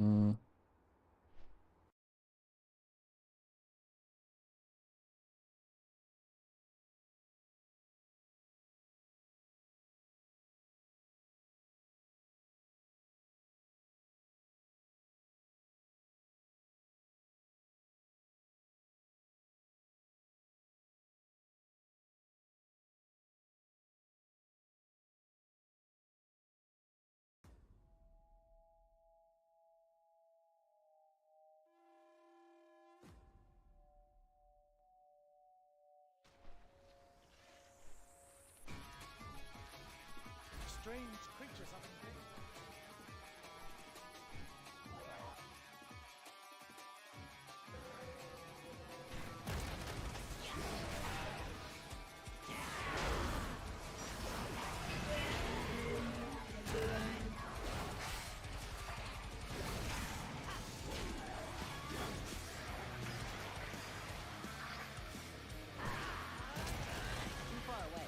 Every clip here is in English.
Mm, Strange creatures up in here. Too far away.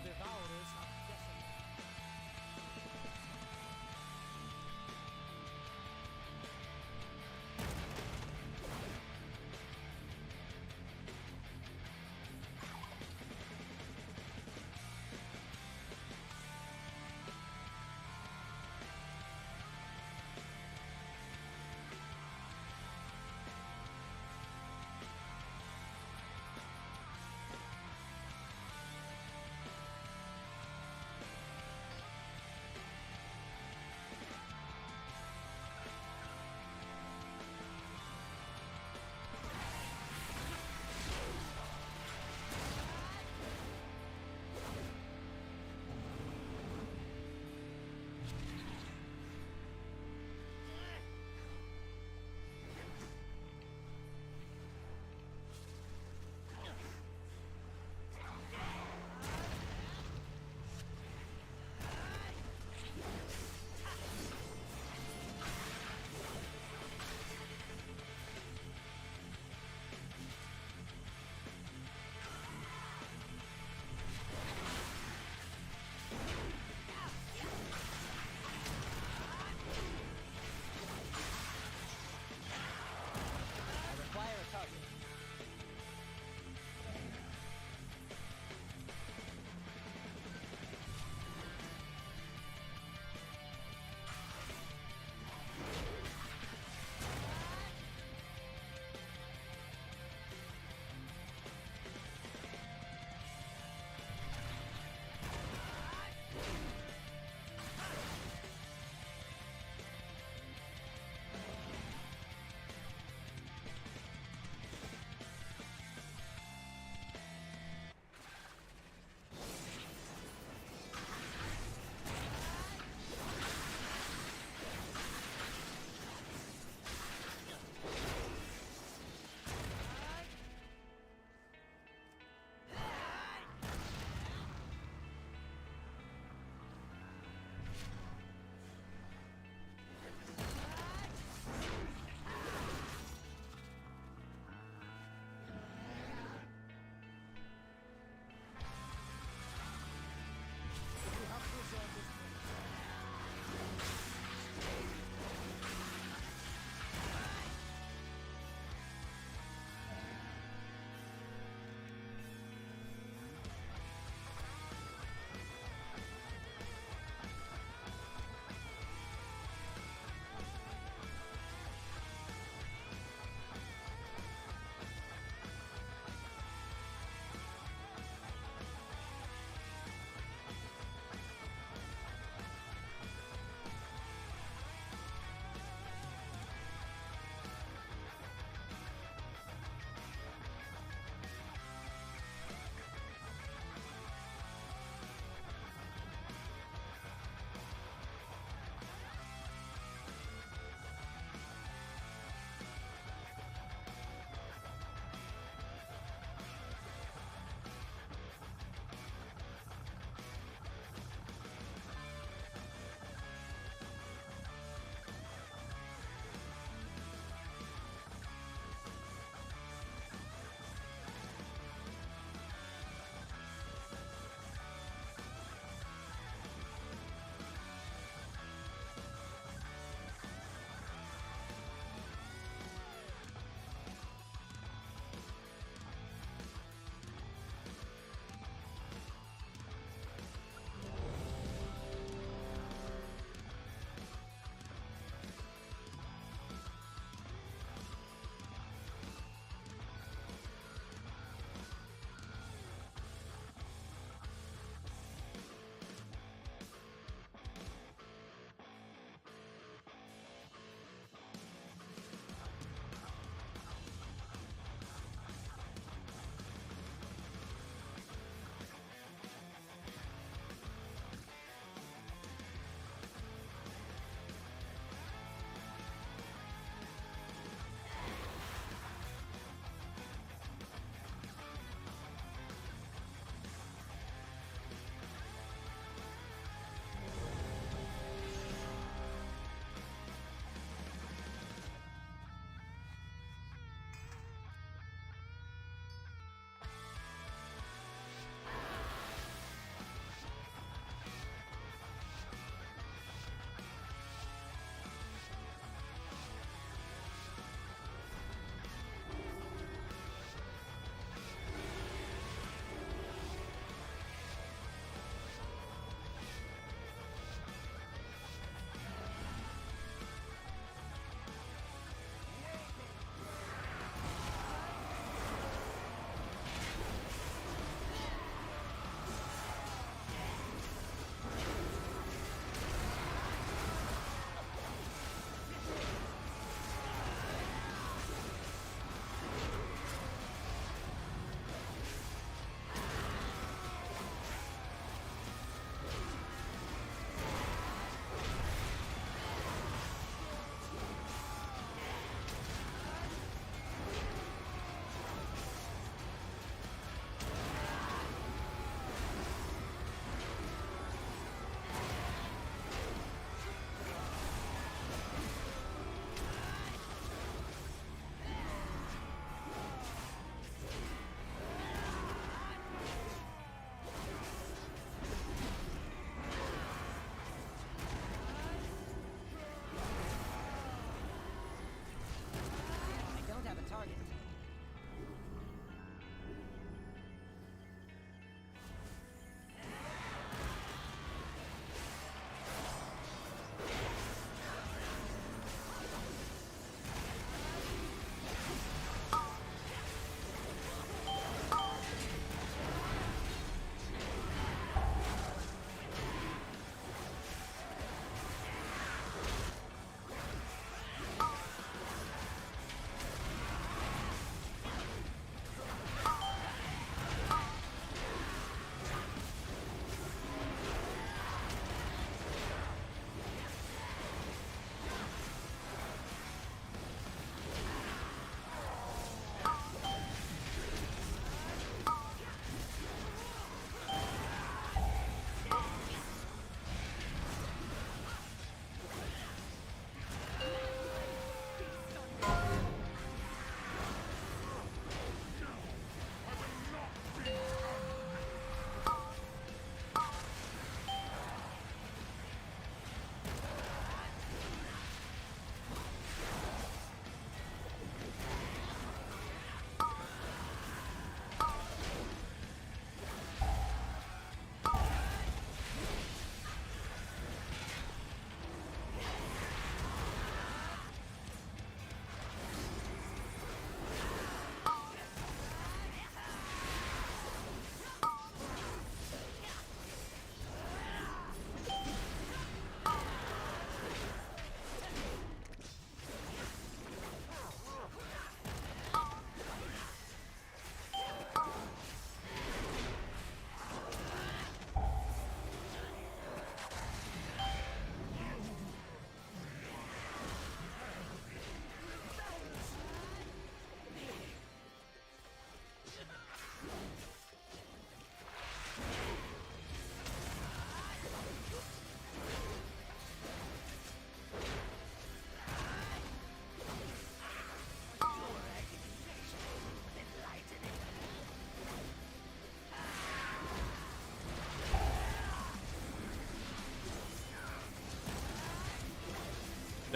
devourers, I'm guessing.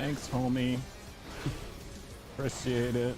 Thanks, homie. Appreciate it.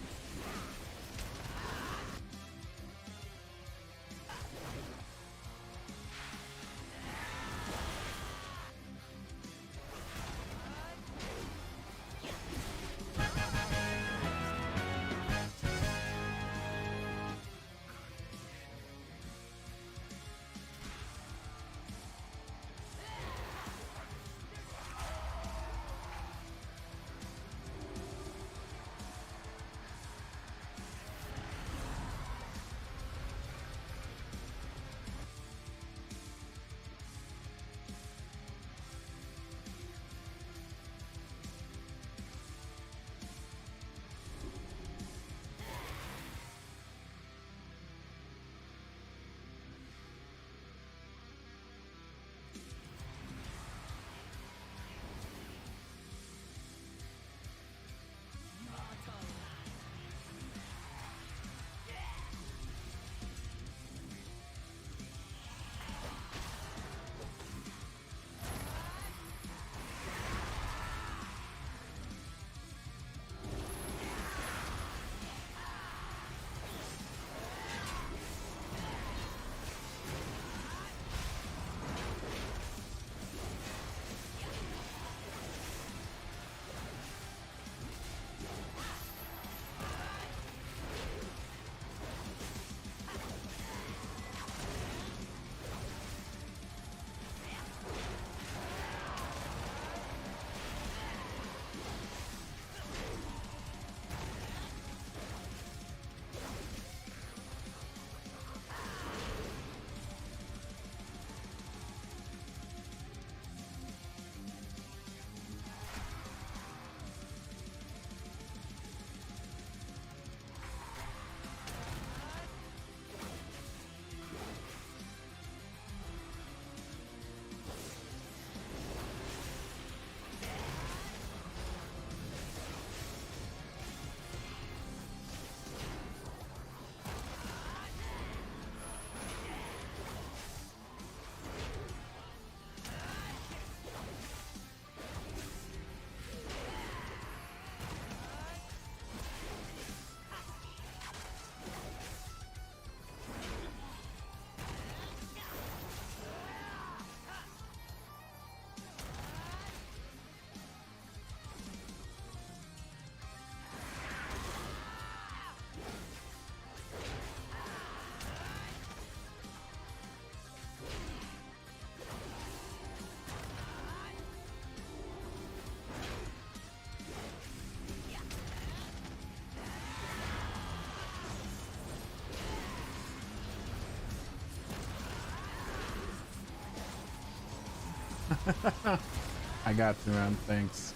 I got you, man. Thanks.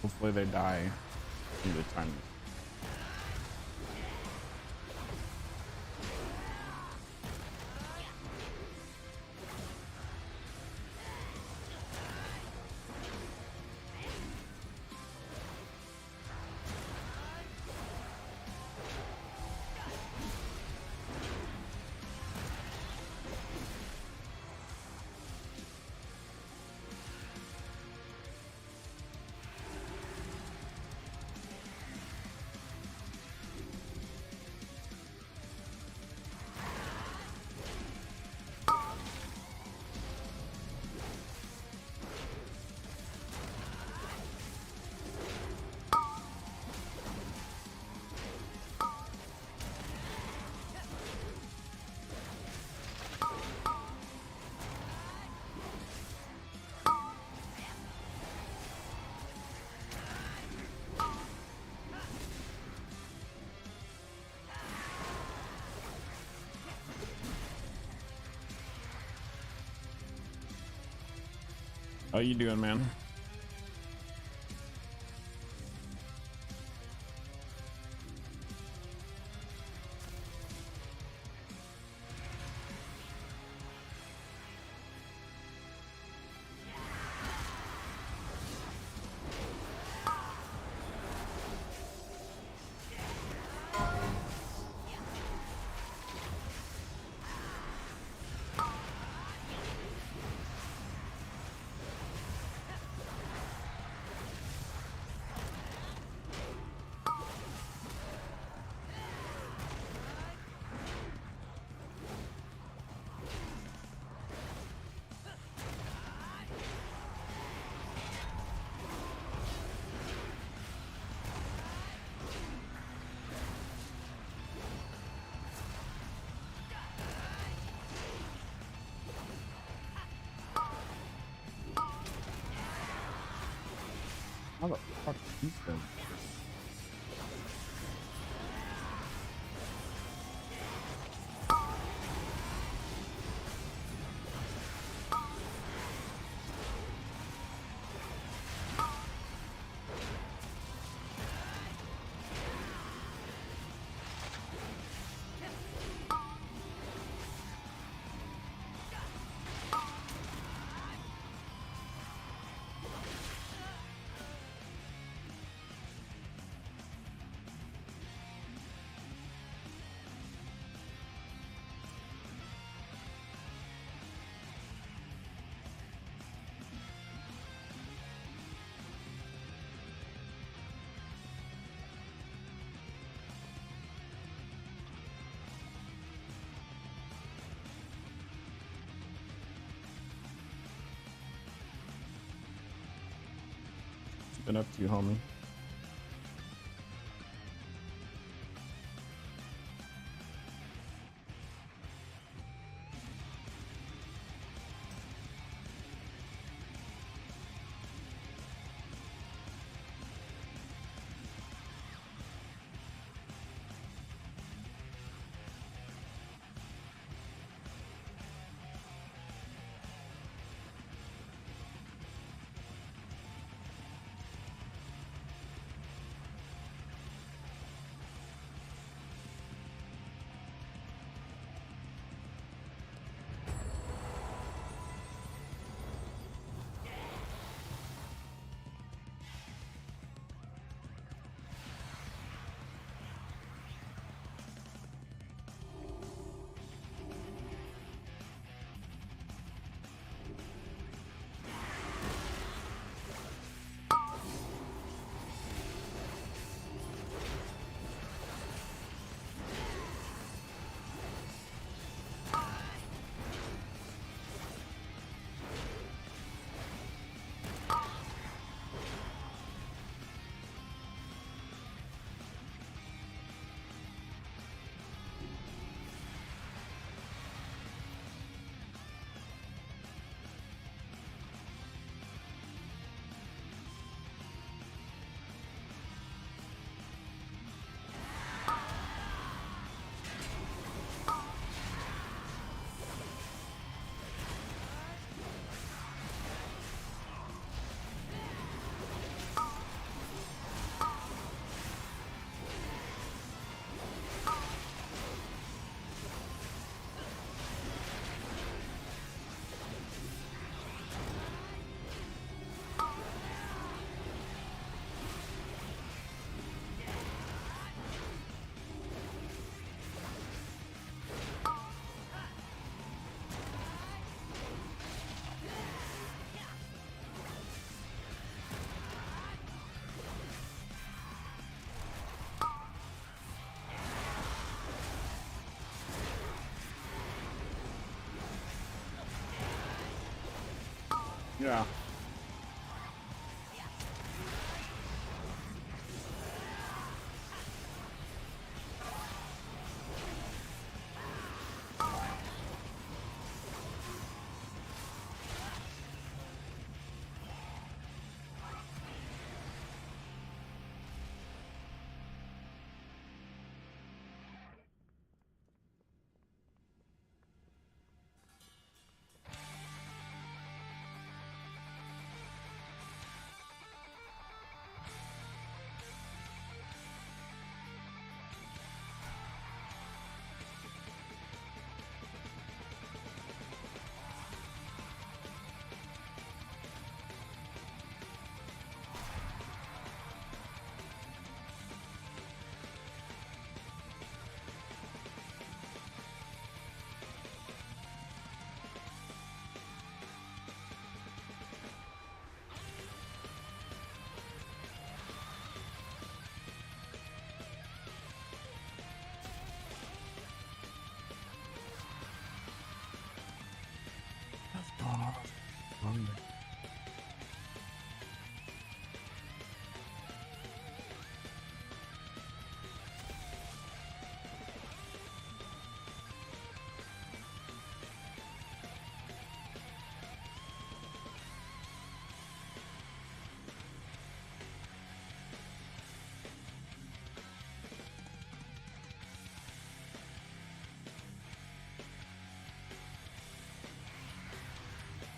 Hopefully they die in the time. How you doing, man? How the fuck is this? Been up to you, homie. Yeah.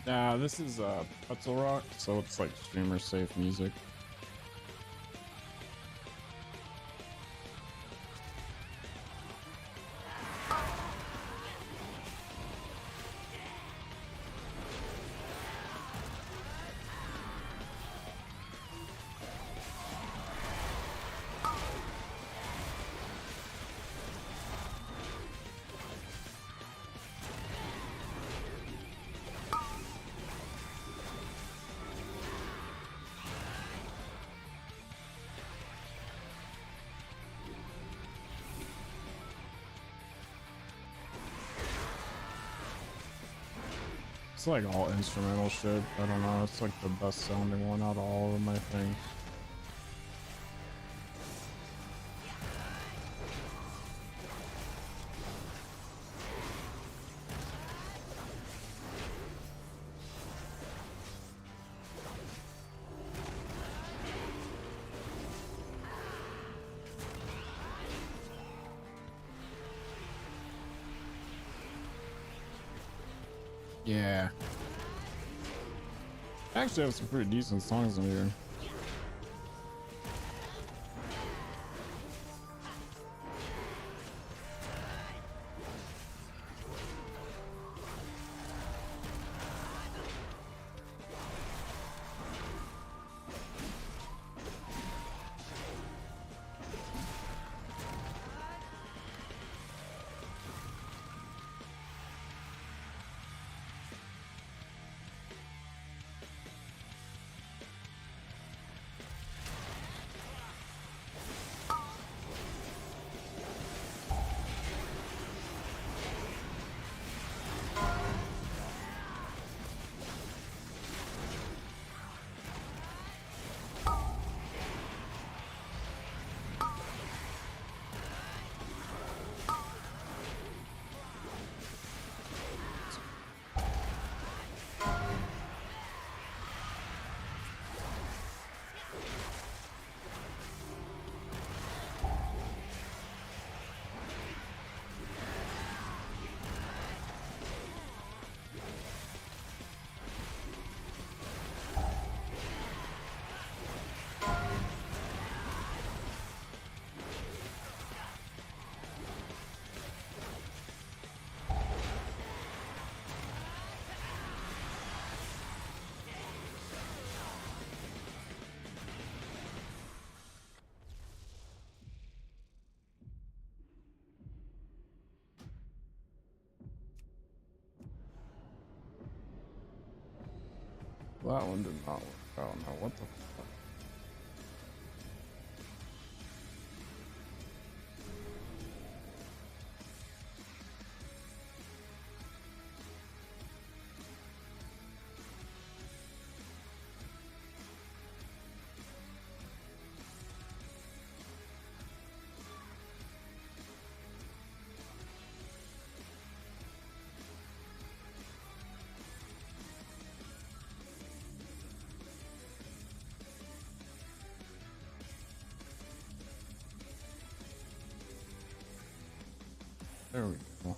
Nah, this is Pretzel Rock, so it's like streamer safe music. It's like all instrumental shit. I don't know. It's like the best sounding one out of all of them, I think. Yeah. Actually have some pretty decent songs in here. That one did not work out. Now what the fuck? There we go.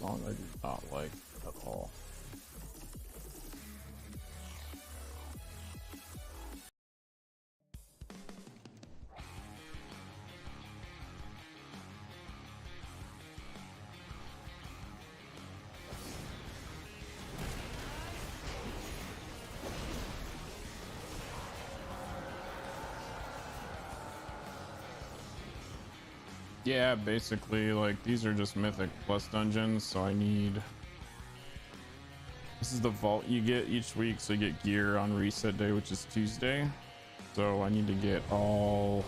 song I do not like at all. Yeah, basically, like, these are just Mythic plus dungeons, so I need... This is the vault you get each week, so you get gear on reset day, which is Tuesday. So I need to get all...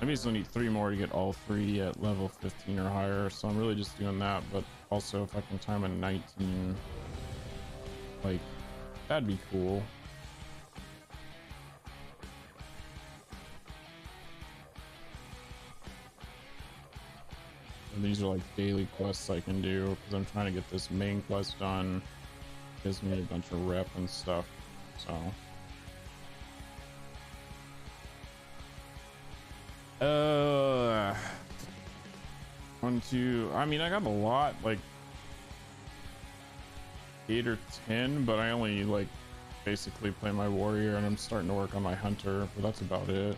I basically need 3 more to get all 3 at level 15 or higher, so I'm really just doing that, but also if I can time a 19, like, that'd be cool. And these are like daily quests I can do because I'm trying to get this main quest done. Gives me a bunch of rep and stuff, so. 1, 2. I mean, I got a lot, like 8 or 10, but I only like basically play my warrior, and I'm starting to work on my hunter, but that's about it.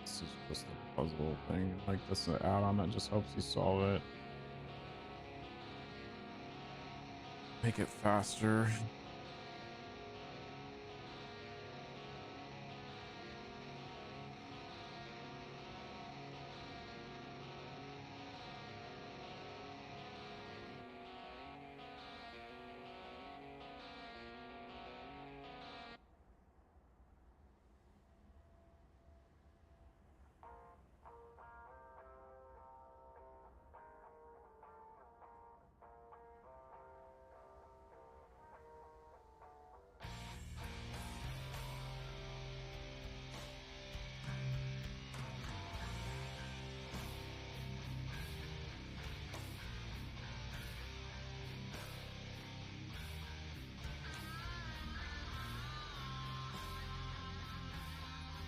This is just a puzzle thing. Like, this is an add-on that just helps you solve it. Make it faster.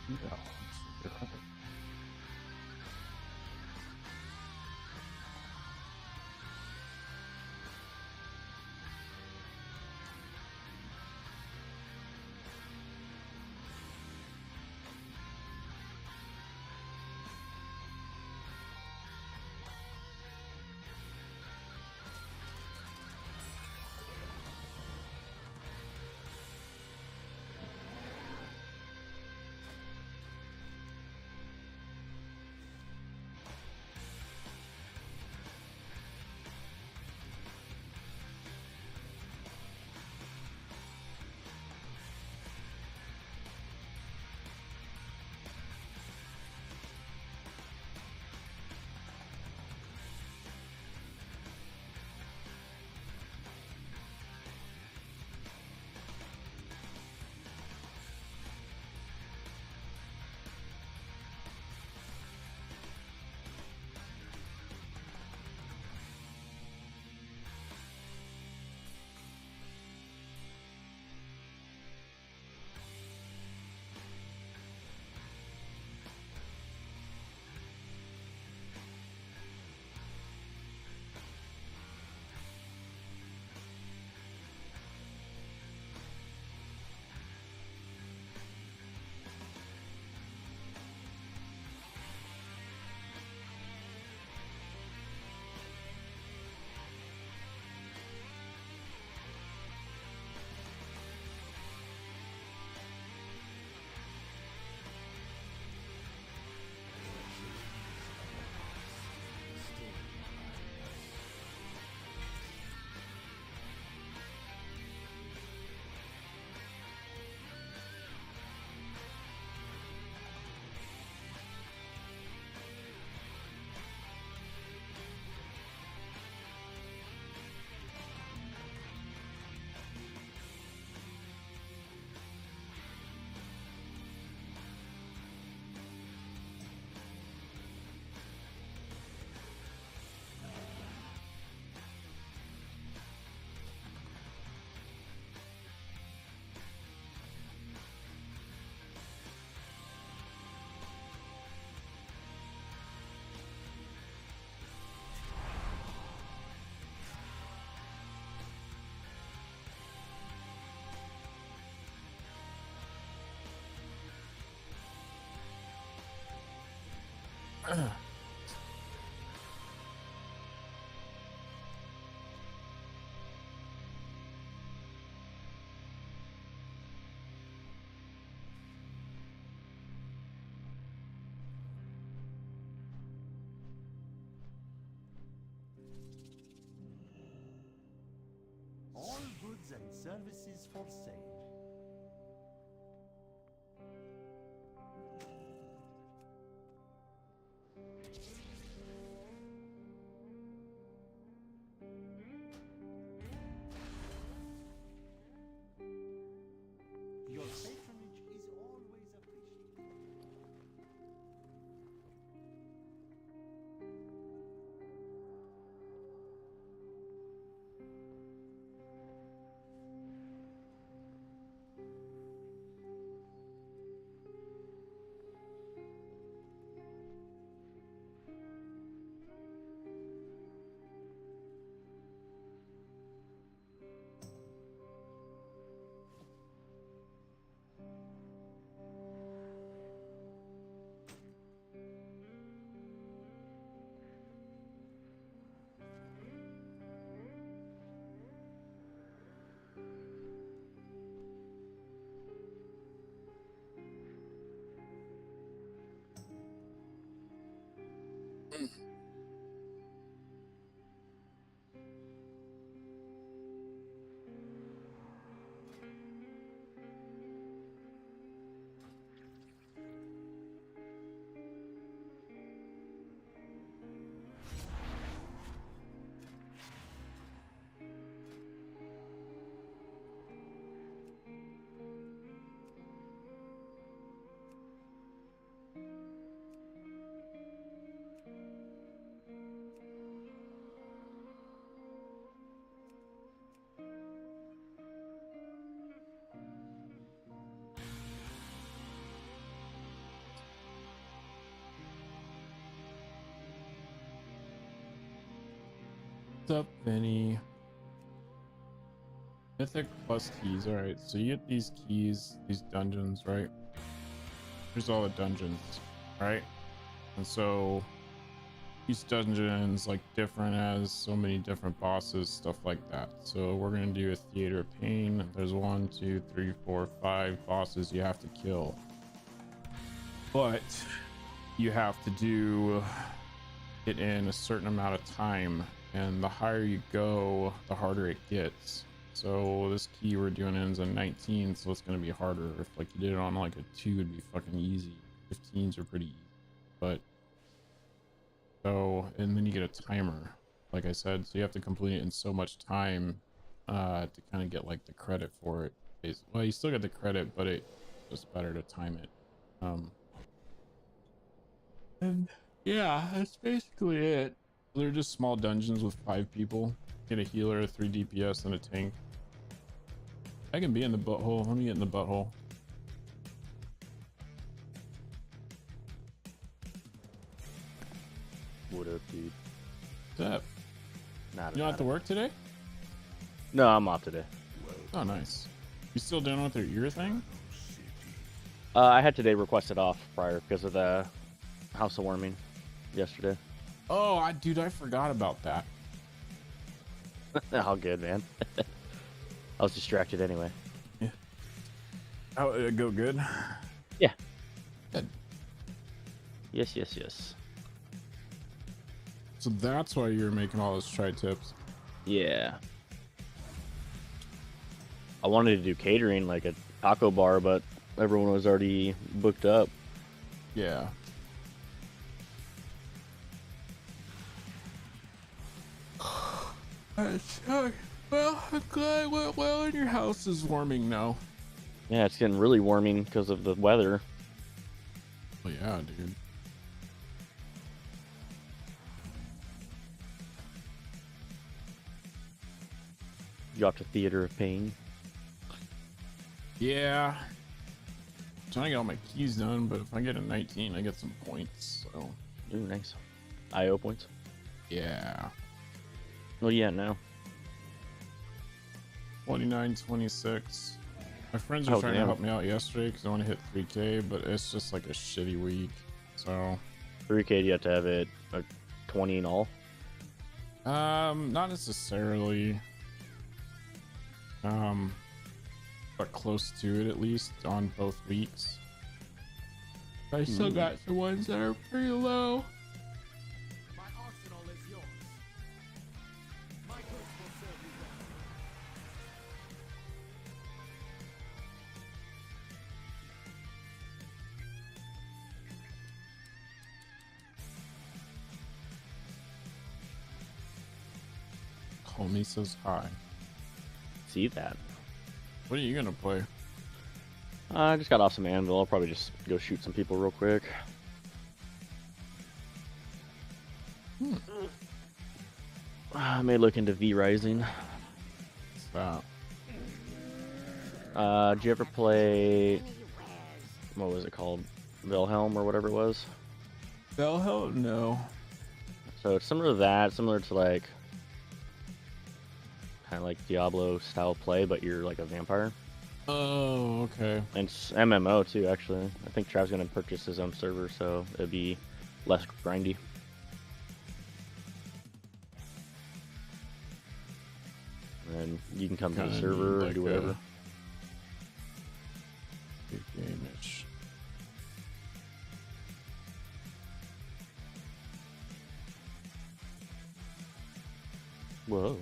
Yeah. All goods and services for sale. Your patronage is always appreciated. What's up, Vinny? Mythic plus keys. Alright, so you get these keys, these dungeons, right? Here's all the dungeons, right? And so each dungeon's like different, as so many different bosses, stuff like that. So we're gonna do a Theater of Pain. There's 1, 2, 3, 4, 5 bosses you have to kill, but you have to do it in a certain amount of time, and the higher you go, the harder it gets. So this key we're doing ends on 19, so it's going to be harder. If like you did it on like a 2, it'd be fucking easy. 15s are pretty easy, but so, and then you get a timer, like I said, so you have to complete it in so much time to kind of get like the credit for it. Well, you still get the credit, but it's just better to time it. And yeah, that's basically it. They're just small dungeons with 5 people. Get a healer, 3 DPS, and a tank. I can be in the butthole. Let me get in the butthole. What up, dude? What's up? Not You don't have to work today? No, I'm off today. Oh, nice. You still dealing with your ear thing? I had today requested off prior because of the House of Warming yesterday. Oh, dude, I forgot about that. All good, man. I was distracted anyway. Yeah. How it go good? Yeah. Good. Yes, yes, yes. So that's why you're making all those tri-tips. Yeah. I wanted to do catering, like a taco bar, but everyone was already booked up. Yeah. Well, I'm glad it went well, and your house is warming now. Yeah, it's getting really warming because of the weather. Oh yeah, dude. You off to Theater of Pain. Yeah. Trying to get all my keys done, but if I get a 19, I get some points. So Ooh, nice. IO points. yeah. What are you at now? 29, 26. My friends are Oh, trying damn. to help me out yesterday because I want to hit 3K, but it's just like a shitty week. So 3K, you have to have it 20 in all. Not necessarily. But close to it at least on both weeks. I still got some ones that are pretty low. My arsenal is yours. My goods will serve you well. Homie says hi. See that? What are you gonna play? I just got off some anvil. I'll probably just go shoot some people real quick. I may look into V Rising. What's that? Did you ever play? What was it called? Wilhelm or whatever it was. Bellhell? No. So it's similar to that, similar to like kind of like Diablo style play, but you're like a vampire. Oh, okay. And it's MMO too, actually. I think Trav's gonna purchase his own server, so it'd be less grindy. And you can come to the Kinda server need, and do like, whatever. Big game-ish. Whoa.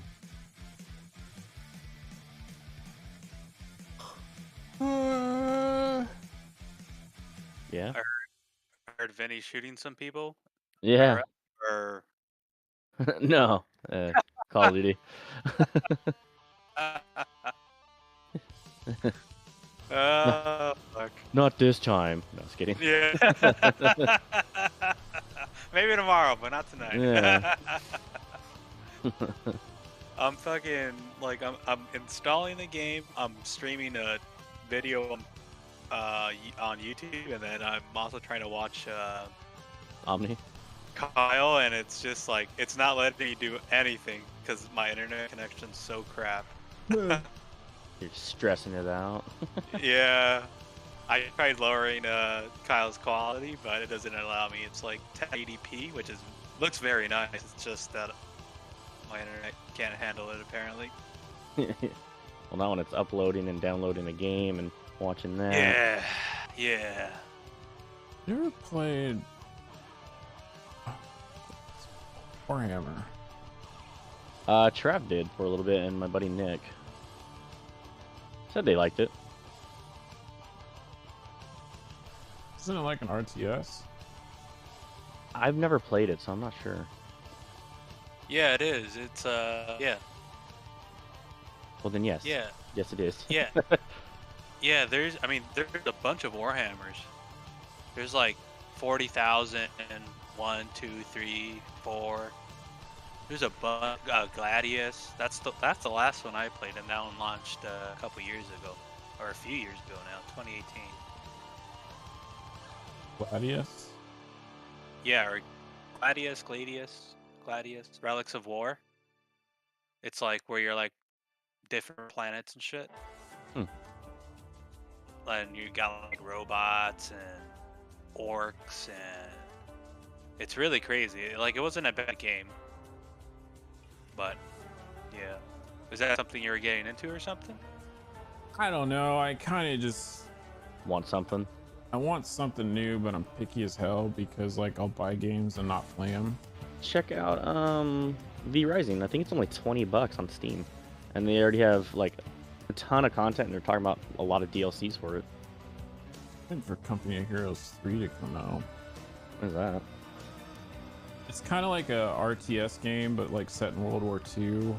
Yeah. I heard Vinny shooting some people. Yeah. Or No. Call of Duty. oh fuck. Not this time. No, just kidding. Yeah. Maybe tomorrow, but not tonight. Yeah. I'm fucking like I'm installing the game. I'm streaming a video on YouTube, and then I'm also trying to watch Omni. Kyle, and it's just like it's not letting me do anything because my internet connection's so crap. You're stressing it out. Yeah, I tried lowering Kyle's quality, but it doesn't allow me. It's like 1080p, which looks very nice. It's just that my internet can't handle it apparently. Well, now when it's uploading and downloading a game and watching that. Yeah, yeah. You ever played Warhammer? Trav did for a little bit, and my buddy Nick said they liked it. Isn't it like an RTS? I've never played it, so I'm not sure. Yeah, it is. It's yeah. Well, then yes. Yeah. Yes, it is. Yeah. Yeah, there's a bunch of Warhammers. There's like 40,000 and 1, 2, 3, 4. There's a bunch. Gladius. That's the last one I played, and that one launched a couple years ago, or a few years ago now, 2018. Gladius? Yeah, or Gladius, Relics of War. It's like where you're like different planets and shit. And you got like robots and orcs, and it's really crazy. Like, it wasn't a bad game, but yeah. Is that something you were getting into or something? I don't know. I kind of just Want something? I want something new, but I'm picky as hell because like I'll buy games and not play them. Check out V Rising. I think it's only $20 on Steam, and they already have like a ton of content, and they're talking about a lot of DLCs for it. Waiting for Company of Heroes 3 to come out. What is that? It's kind of like a RTS game, but like set in World War II.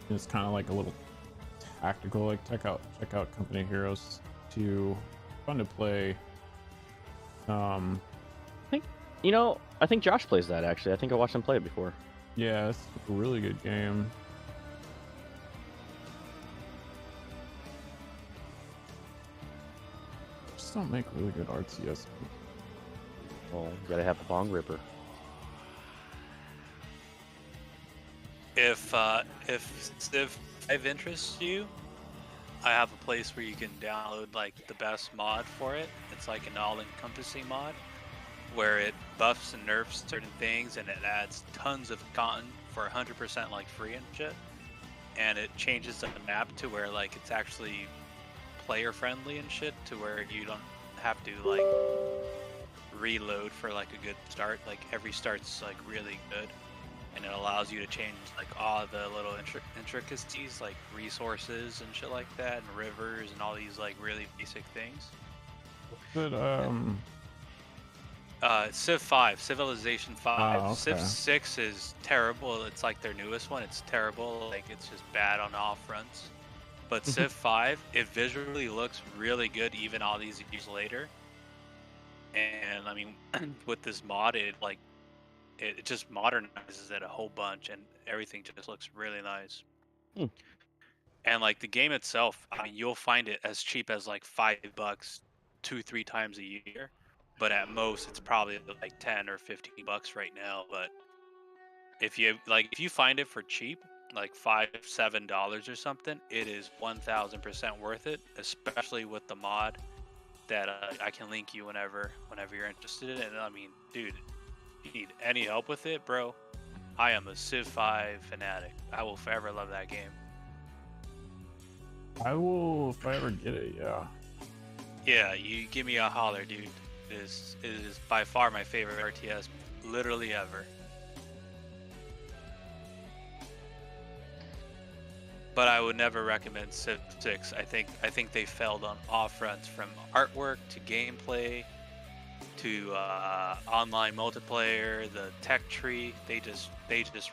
It's kind of like a little tactical. Like check out Company of Heroes 2. Fun to play. I think Josh plays that actually. I think I watched him play it before. Yeah, it's a really good game. Just don't make really good RTS. Well, you gotta have a bong ripper. If Civ 5 interests you, I have a place where you can download like the best mod for it. It's like an all-encompassing mod. where it buffs and nerfs certain things, and it adds tons of content for 100% like free and shit. And it changes the map to where like it's actually player friendly and shit, to where you don't have to like reload for like a good start. Like every start's like really good, and it allows you to change like all the little intricacies like resources and shit like that, and rivers and all these like really basic things. But Civ 5, Civilization 5. oh, Civ okay. 6 is terrible. It's like their newest one. It's terrible. Like it's just bad on all fronts. But Civ 5, it visually looks really good even all these years later. And I mean, with this mod, it just modernizes it a whole bunch, and everything just looks really nice. Hmm. And like the game itself, I mean, you'll find it as cheap as like $5, 2-3 times a year. But at most, it's probably like 10 or 15 bucks right now. But if you find it for cheap, like $5-7 or something, it is 1000% worth it. Especially with the mod that I can link you whenever you're interested in it. And I mean, dude, if you need any help with it, bro, I am a Civ 5 fanatic. I will forever love that game. I will if I ever get it. Yeah. Yeah, you give me a holler, dude. It is by far my favorite RTS, literally ever. But I would never recommend Civ 6. I think they failed on all fronts, from artwork to gameplay to online multiplayer, the tech tree. They just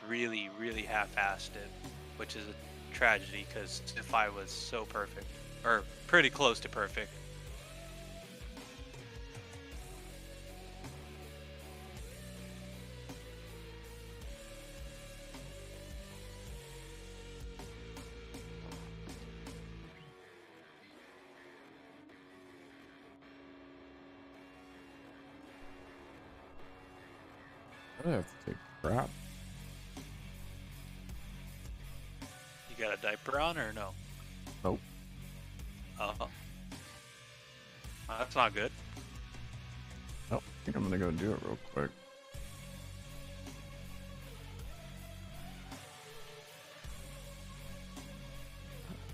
really half-assed it, which is a tragedy because Civ 5 was so perfect, or pretty close to perfect. I have to take a crap. You got a diaper on or no? Nope. That's not good. Oh, I think I'm gonna go do it real quick.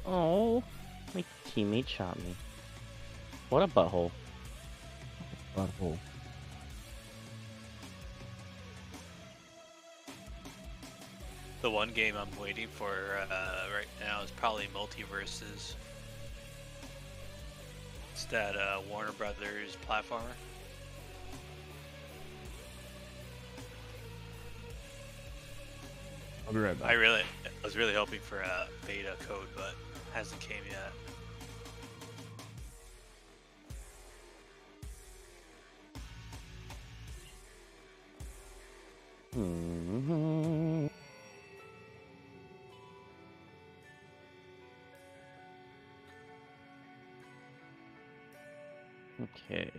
Oh, my teammate shot me. What a butthole. Butthole. The one game I'm waiting for right now is probably Multiverses. It's that Warner Brothers platformer. I'll be right back. I was really hoping for a beta code, but hasn't came yet. Hmm. Okay.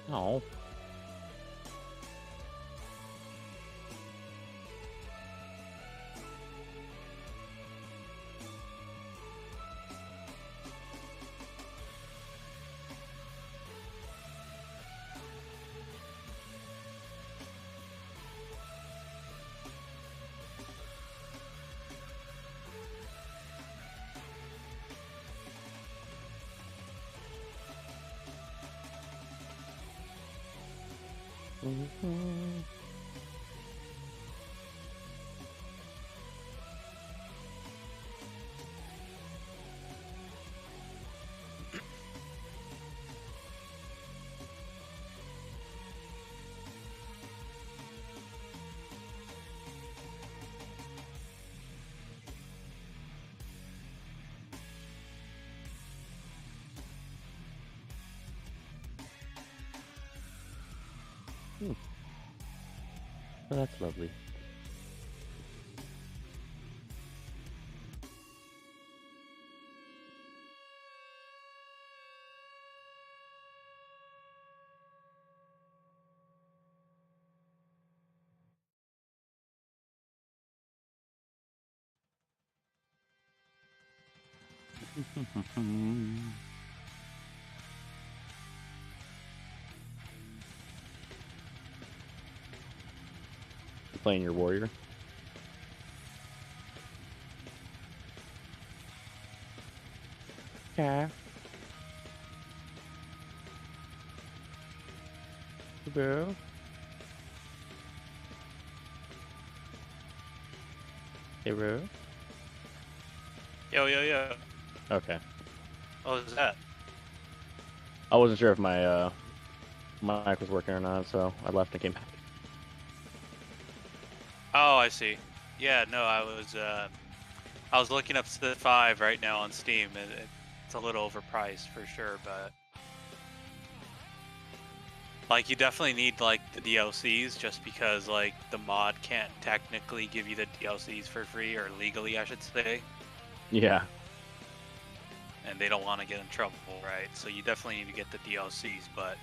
Oh. Mhm. Oh, that's lovely. Playing your warrior. Yeah. Bro. Hey, bro. Yo, yo, yo. Okay. What was that? I wasn't sure if my mic was working or not, so I left and came back. Oh, I see. Yeah, no, I was looking up Civ 5 right now on Steam, and it's a little overpriced for sure, but like you definitely need like the DLCs just because like the mod can't technically give you the DLCs for free, or legally I should say, Yeah. and they don't want to get in trouble, right? So you definitely need to get the DLCs, but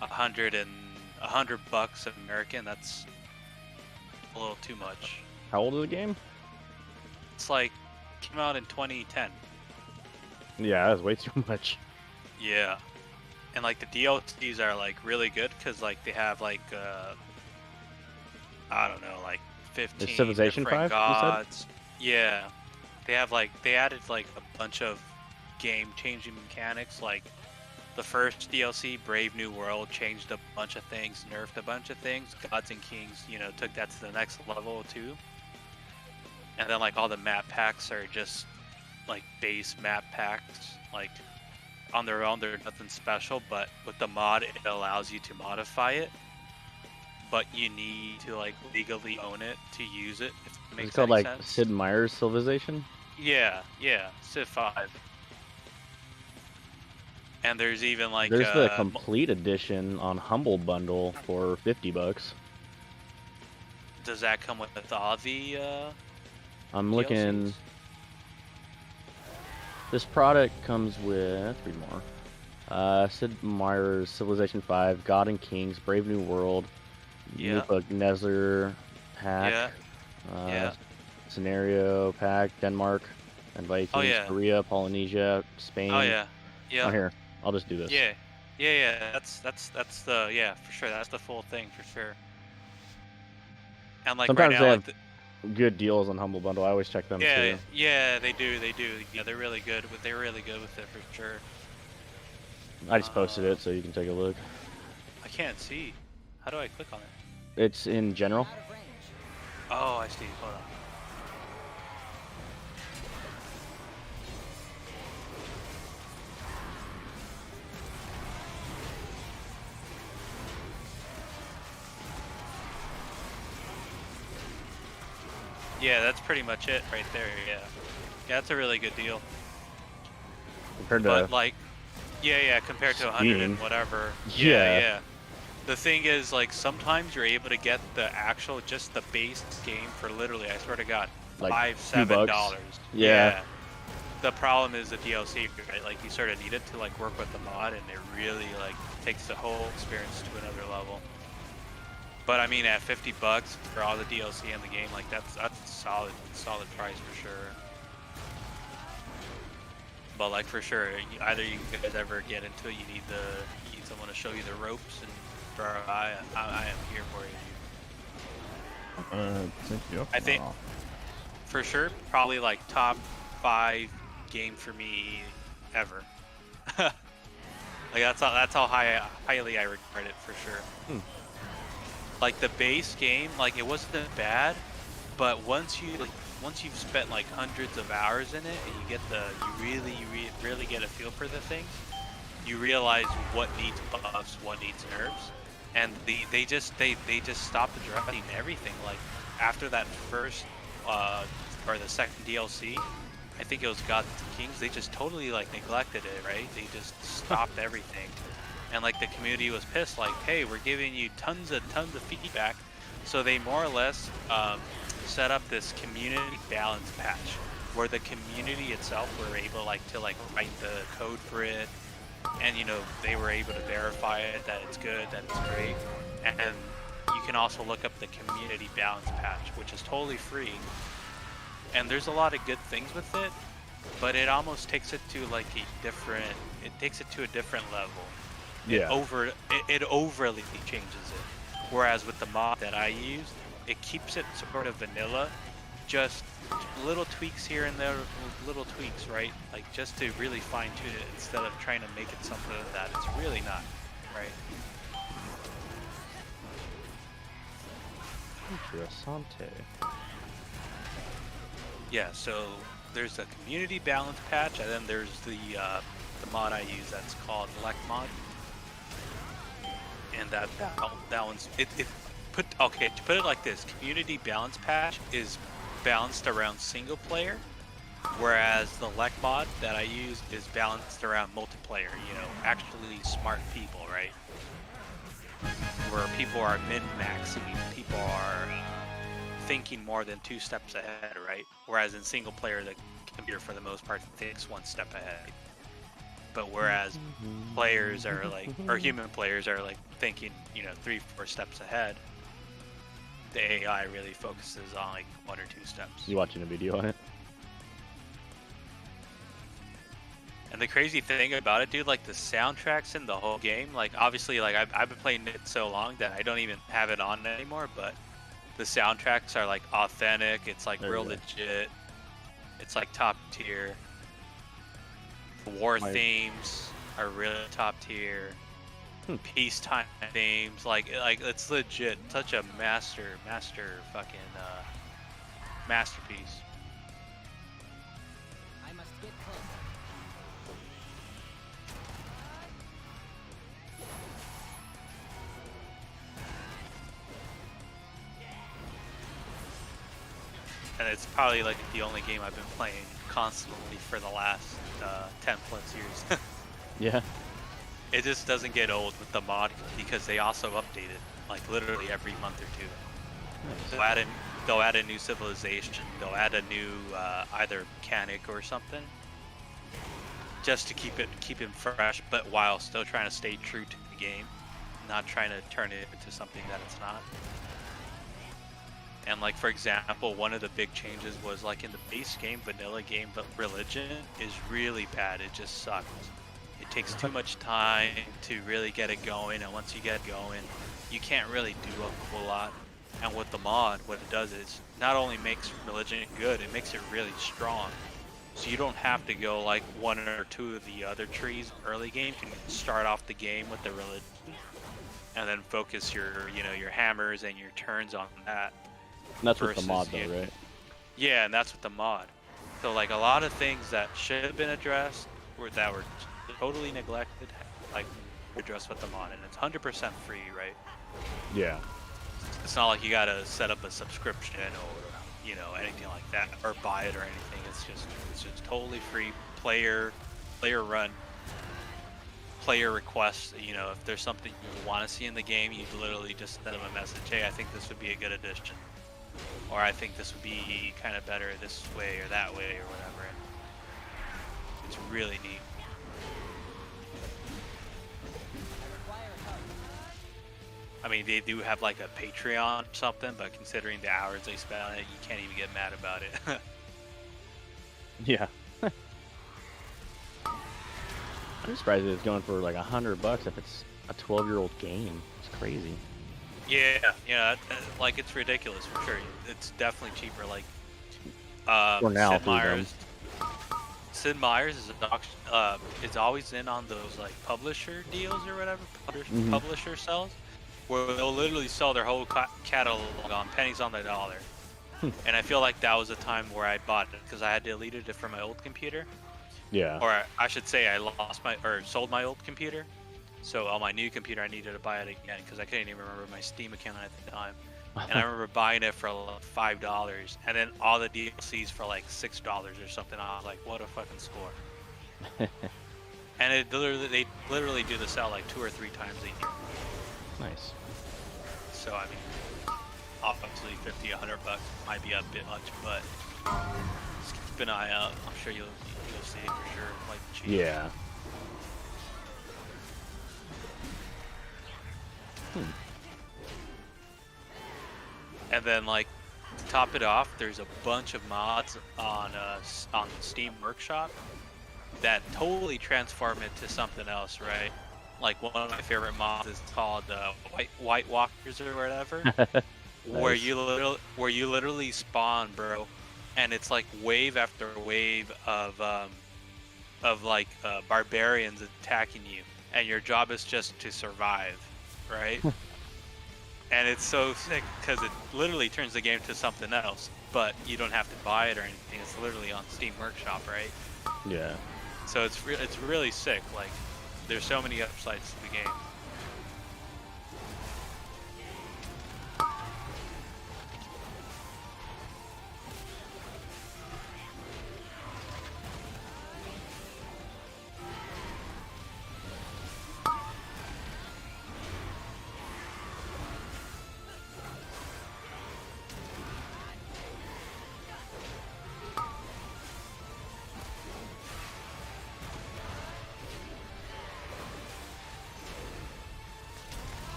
$100 American, that's a little too much. How old is the game? It's like came out in 2010. Yeah, that's way too much. Yeah, and like the DLCs are like really good because like they have like I don't know, like 15 Is Civilization different 5, you said? gods. Yeah, they have like they added like a bunch of game-changing mechanics. Like the first DLC, Brave New World, changed a bunch of things, nerfed a bunch of things. Gods and Kings, you know, took that to the next level too. And then like all the map packs are just like base map packs, like on their own they're nothing special, but with the mod it allows you to modify it, but you need to like legally own it to use it, if it makes It's called any like sense. Sid Meier's Civilization. Yeah, Civ 5. And there's even like There's the complete edition on Humble Bundle for $50. does that come with all the I'm looking. DLCs? This product comes with 3 more. Sid Meier's Civilization 5, God and Kings, Brave New World, Yeah. Nebuchadnezzar pack, Yeah. Scenario pack, Denmark and Vikings, Oh, yeah. Korea, Polynesia, Spain. Oh yeah. Oh, here, I'll just do this. Yeah. That's the, yeah, for sure. That's the full thing for sure. And like Sometimes right they now, have like good deals on Humble Bundle. I always check them too. yeah, they do. Yeah, they're really good with it for sure. I just posted it so you can take a look. I can't see. How do I click on it? It's in general. Out of range. Oh, I see. Hold on. Yeah, that's pretty much it right there. Yeah, that's a really good deal. Compared But to like, yeah, compared to 100 and Steam. whatever. Yeah. Yeah. The thing is, like, sometimes you're able to get the actual, just the base game for literally, I swear to God, Like, $5, $2. $7. Yeah. The problem is the DLC, right? Like, you sort of need it to like work with the mod, and it really like takes the whole experience to another level. But I mean, at $50 for all the DLC in the game, like that's a solid price for sure. But like for sure, either you guys ever get into it, you need someone to show you the ropes, and bro, I am here for you. Take you up. I think- now. For sure, probably like top 5 game for me ever. Like that's how highly I regard it for sure. Like the base game, like it wasn't bad, but once you've spent like hundreds of hours in it, and you really get a feel for the thing, you realize what needs buffs, what needs nerfs, and they just stopped addressing everything. Like after that first or the second DLC, I think it was Gods and Kings, they just totally like neglected it, right? They just stopped everything. And like the community was pissed, like, hey, we're giving you tons of feedback. So they more or less set up this community balance patch, where the community itself were able to write the code for it, and they were able to verify it, that it's good, that it's great. And you can also look up the community balance patch, which is totally free. And there's a lot of good things with it, but it almost takes it to like a different. It takes it to a different level. Yeah. It overly changes it. Whereas with the mod that I use, it keeps it sort of vanilla, just little tweaks here and there, little tweaks, right? Like just to really fine tune it instead of trying to make it something that it's really not, right? Interessante. Yeah, so there's a community balance patch, and then there's the mod I use that's called Elect Mod, and that one's okay. To put it like this, community balance patch is balanced around single player, whereas the Elect Mod that I use is balanced around multiplayer. You know, actually smart people, right? Where people are min-maxing, people are thinking more than 2 steps ahead, right? Whereas in single player, the computer for the most part thinks 1 step ahead. But whereas players are like, or human players are like thinking, you know, 3-4 steps ahead, the AI really focuses on like 1 or 2 steps. You watching a video on it? And the crazy thing about it, dude, like the soundtracks in the whole game, like obviously, like I've been playing it so long that I don't even have it on anymore, but the soundtracks are like authentic. It's like real legit. It's like top tier. The war themes are really top tier. Peacetime themes, like it's legit. Such a master fucking masterpiece. I must get closer. And it's probably like the only game I've been playing constantly for the last 10 plus years. Yeah. It just doesn't get old with the mod because they also update it like literally every month or 2. Nice. They'll add a new civilization. They'll add a new either mechanic or something, just to keep it fresh, but while still trying to stay true to the game, not trying to turn it into something that it's not. And like for example, one of the big changes was like in the base game, vanilla game, but religion is really bad. It just sucks. It takes too much time to really get it going, and once you get going, you can't really do a whole lot. And with the mod, what it does is not only makes religion good, it makes it really strong. So you don't have to go like 1 or 2 of the other trees early game. You can start off the game with the religion, and then focus your hammers and your turns on that. And that's with the mod though, right? Yeah, and that's with the mod. So like a lot of things that should have been addressed that were totally neglected, like addressed with the mod, and it's 100% free, right? Yeah. It's not like you gotta set up a subscription or anything like that, or buy it or anything. It's just totally free, player run, player request. You know, if there's something you want to see in the game, you literally just send them a message. Hey, I think this would be a good addition, or I think this would be kind of better this way or that way or whatever. And it's really neat. I mean, they do have like a Patreon or something, but considering the hours they spend on it, you can't even get mad about it. Yeah. I'm surprised it's going for like $100 if it's a 12-year-old game. It's crazy. Yeah, like it's ridiculous for sure. It's definitely cheaper. Like For now, Sid Meier's is always in on those like publisher deals or whatever, publisher sells, where they'll literally sell their whole catalog on pennies on the dollar. And I feel like that was a time where I bought it because I had deleted it from my old computer. Yeah. Or I should say I sold my old computer. So on my new computer I needed to buy it again because I couldn't even remember my Steam account at the time. And I remember buying it for like $5, and then all the DLCs for like $6 or something. I was like, what a fucking score. And they literally do the sell like 2 or 3 times a year. Nice. So I mean, obviously $50, $100 might be a bit much, but just keep an eye out. I'm sure you'll see it for sure. Like cheap. Yeah. And then like To top it off, there's a bunch of mods on Steam Workshop that totally transform it to something else, right? Like one of my favorite mods is called White Walkers or whatever, Nice. where you literally spawn, bro, and it's like wave after wave of like barbarians attacking you, and your job is just to survive, right? And it's so sick because it literally turns the game to something else, but you don't have to buy it or anything. It's literally on Steam Workshop, right? Yeah. So it's really sick. Like, there's so many upsides to the game.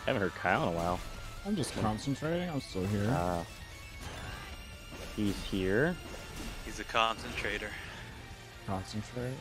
Haven't heard Kyle in a while. I'm just concentrating. I'm still here. He's here. He's a concentrator. Concentrating.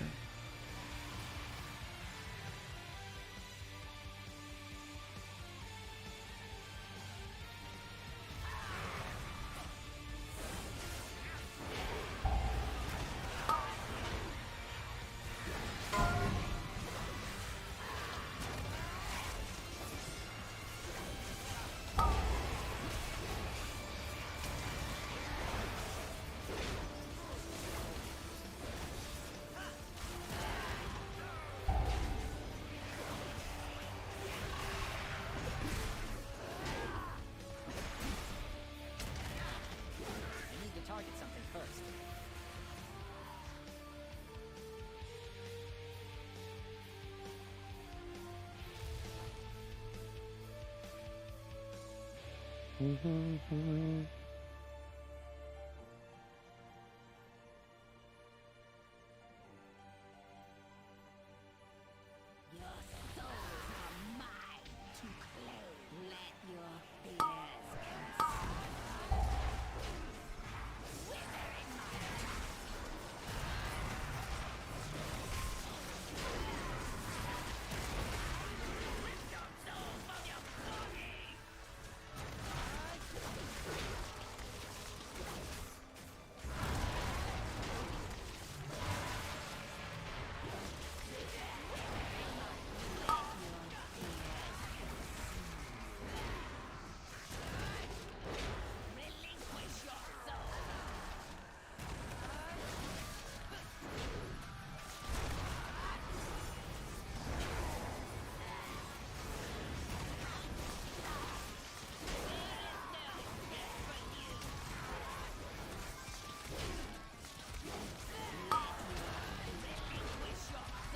I need to target something first.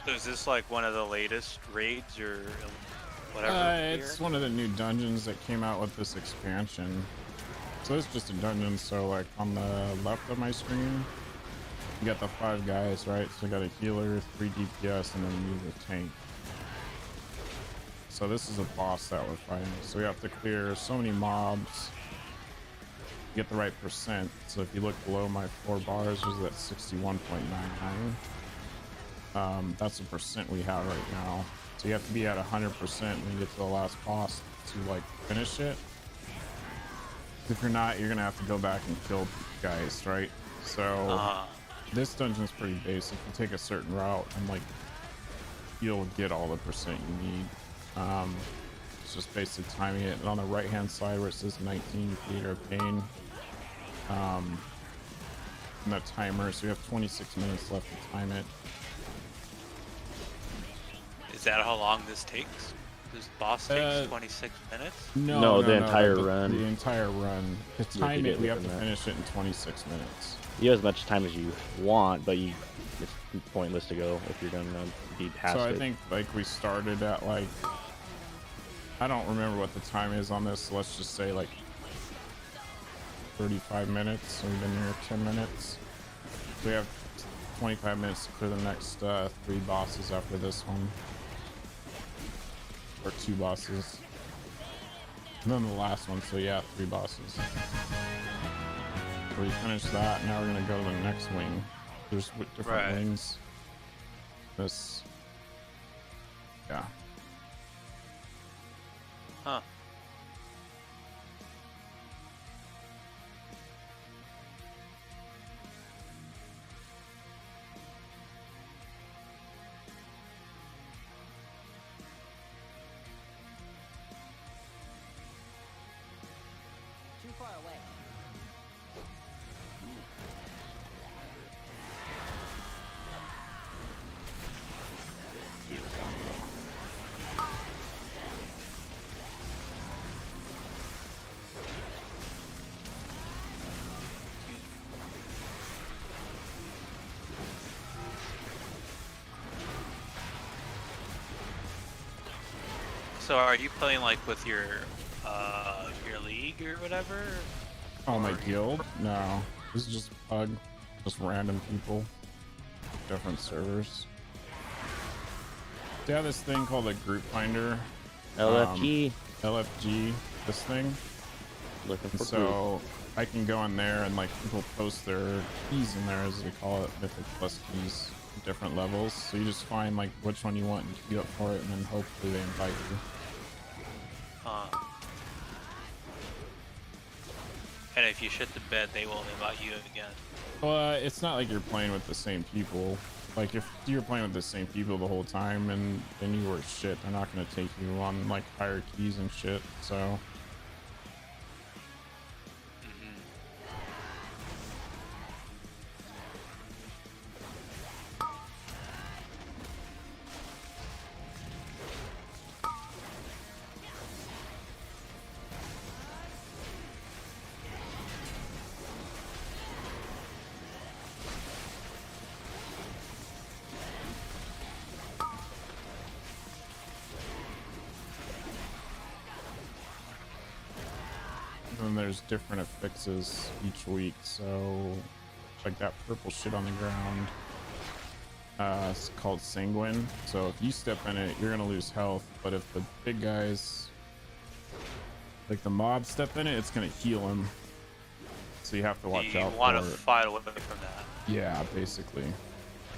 So is this like one of the latest raids or whatever? It's one of the new dungeons that came out with this expansion. So it's just a dungeon. So like on the left of my screen, you got the 5 guys, right? So you got a healer, 3 DPS, and then you use a tank. So this is a boss that we're fighting. So we have to clear so many mobs, get the right percent. So if you look below my 4 bars, was at 61.99. That's the percent we have right now. So you have to be at 100% when you get to the last boss to like finish it. If you're not, you're gonna have to go back and kill guys, right? So this dungeon's pretty basic. You take a certain route and like you'll get all the percent you need. It's just basically timing it. And on the right hand side where it says 19 Theater of Pain, and the timer, so you have 26 minutes left to time it. Is that how long this takes? This boss takes 26 minutes. No, the entire run. The entire run. To You have to time get it, we have to within that. finish it in 26 minutes. You have as much time as you want, but it's pointless to go if you're gonna be past So it. I think like we started at like, I don't remember what the time is on this. So let's just say like 35 minutes. So we've been here 10 minutes. We have 25 minutes to clear the next 3 bosses after this one. Or 2 bosses. And then the last one, so yeah, 3 bosses. So we finished that, now we're gonna go to the next wing. There's different wings. This, yeah. Huh. Too far away. So are you playing like with your league or whatever? Oh, my guild? No. This is just bug. Just random people. Different servers. They have this thing called a group finder. LFG. LFG, this thing. Looking for So I can go in there and like people post their keys in there, as they call it, Mythic plus keys, different levels. So you just find like which one you want and queue up for it, and then hopefully they invite you. And if you shit the bed, they won't invite you again. Well, it's not like you're playing with the same people. Like if you're playing with the same people the whole time and then you were shit, they're not gonna take you on like higher keys and shit. So. And there's different affixes each week, so like that purple shit on the ground, it's called sanguine. So if you step in it, you're gonna lose health, but if the big guys, like the mob, step in it, it's gonna heal him. So you have to watch out You want to for it. fight away from that. Yeah, basically.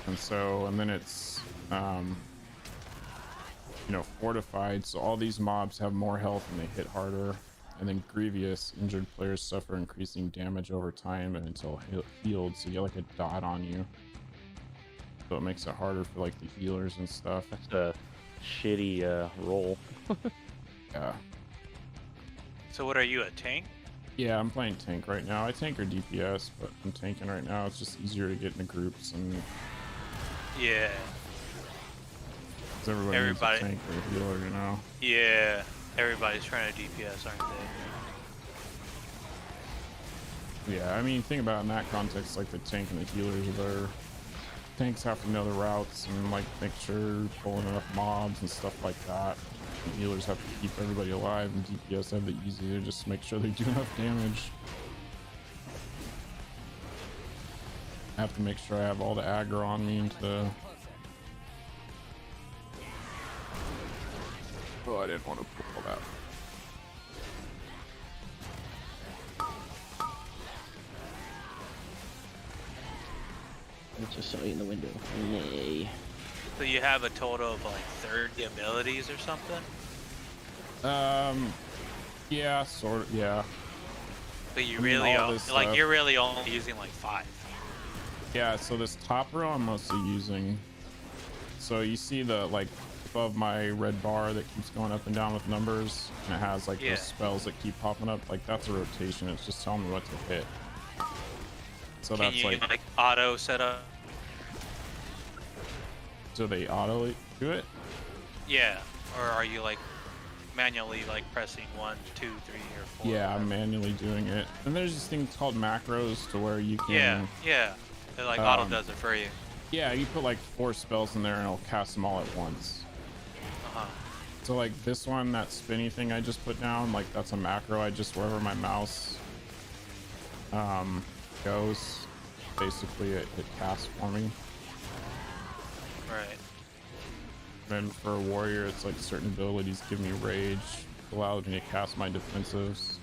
And so, and then it's you know, fortified, so all these mobs have more health and they hit harder. And then grievous, injured players suffer increasing damage over time and until healed, so you get like a dot on you. So it makes it harder for like the healers and stuff. That's a shitty roll. Yeah. So what are you, a tank? Yeah, I'm playing tank right now. I tank or DPS, but I'm tanking right now. It's just easier to get into groups and Yeah. 'cause everybody needs a tank or a healer, you know. Yeah. Everybody's trying to DPS, aren't they? Yeah, I mean, think about it in that context, like the tank and the healers are there. Tanks have to know the routes and like make sure you're pulling enough mobs and stuff like that. And healers have to keep everybody alive, and DPS have the easier, just make sure they do enough damage. I have to make sure I have all the aggro on me into the... Oh, I didn't want to pull that. I just saw you in the window. Nay. So you have a total of like 30 abilities or something? Yeah, sort of, yeah. But you I mean, really all this like stuff. you're really only using like 5. Yeah, so this top row I'm mostly using. So you see the like above my red bar that keeps going up and down with numbers, and it has like Yeah. those spells that keep popping up. Like that's a rotation. It's just telling me what to hit. So Can that's you like, auto set up? do they auto do it? Yeah. Or are you like manually like pressing 1, 2, 3, or 4. Yeah, or I'm whatever. manually doing it. And there's this thing called macros to where you can. Yeah. It like auto does it for you. Yeah, you put like 4 spells in there and it'll cast them all at once. So like this one, that spinny thing I just put down, like that's a macro. I just wherever my mouse goes, basically it casts for me. Right. Then for a warrior, it's like certain abilities give me rage, allows me to cast my defensives.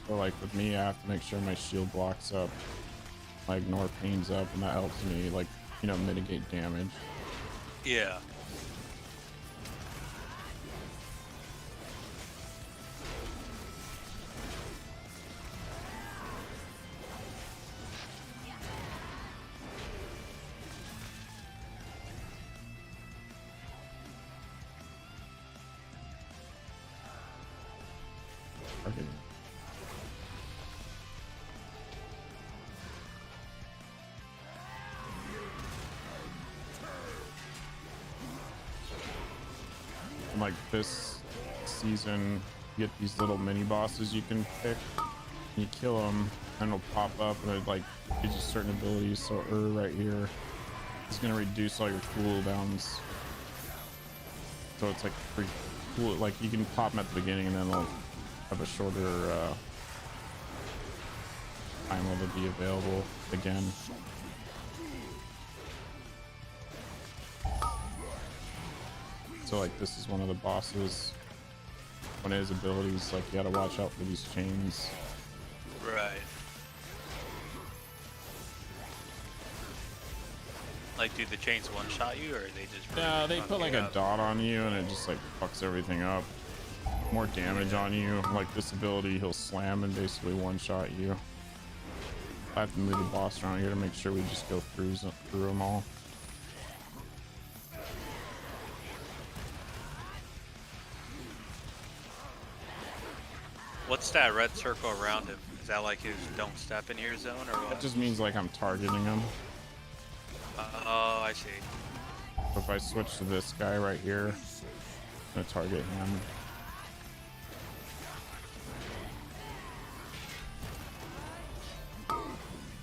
So like with me, I have to make sure my shield blocks up, my ignore pains up, and that helps me like, you know, mitigate damage. Yeah. Okay. Like this season, you get these little mini bosses you can pick. You kill them, and it'll pop up, and it like gives you certain abilities. So right here is gonna reduce all your cooldowns. So it's like pretty cool. Like you can pop them at the beginning, and then they'll have a shorter time where they'll be available again. So like this is one of the bosses. One of his abilities, like you gotta watch out for these chains. Right. Like, do the chains one-shot you, or are they just? Yeah, they fuck put you like a up? dot on you, and it just like fucks everything up. More damage on you. Like this ability, he'll slam and basically one-shot you. I have to move the boss around here to make sure we just go through them all. What's that red circle around him? Is that like his don't step in your zone, or That what? just means like I'm targeting him. Oh, I see. So if I switch to this guy right here, I'm gonna target him.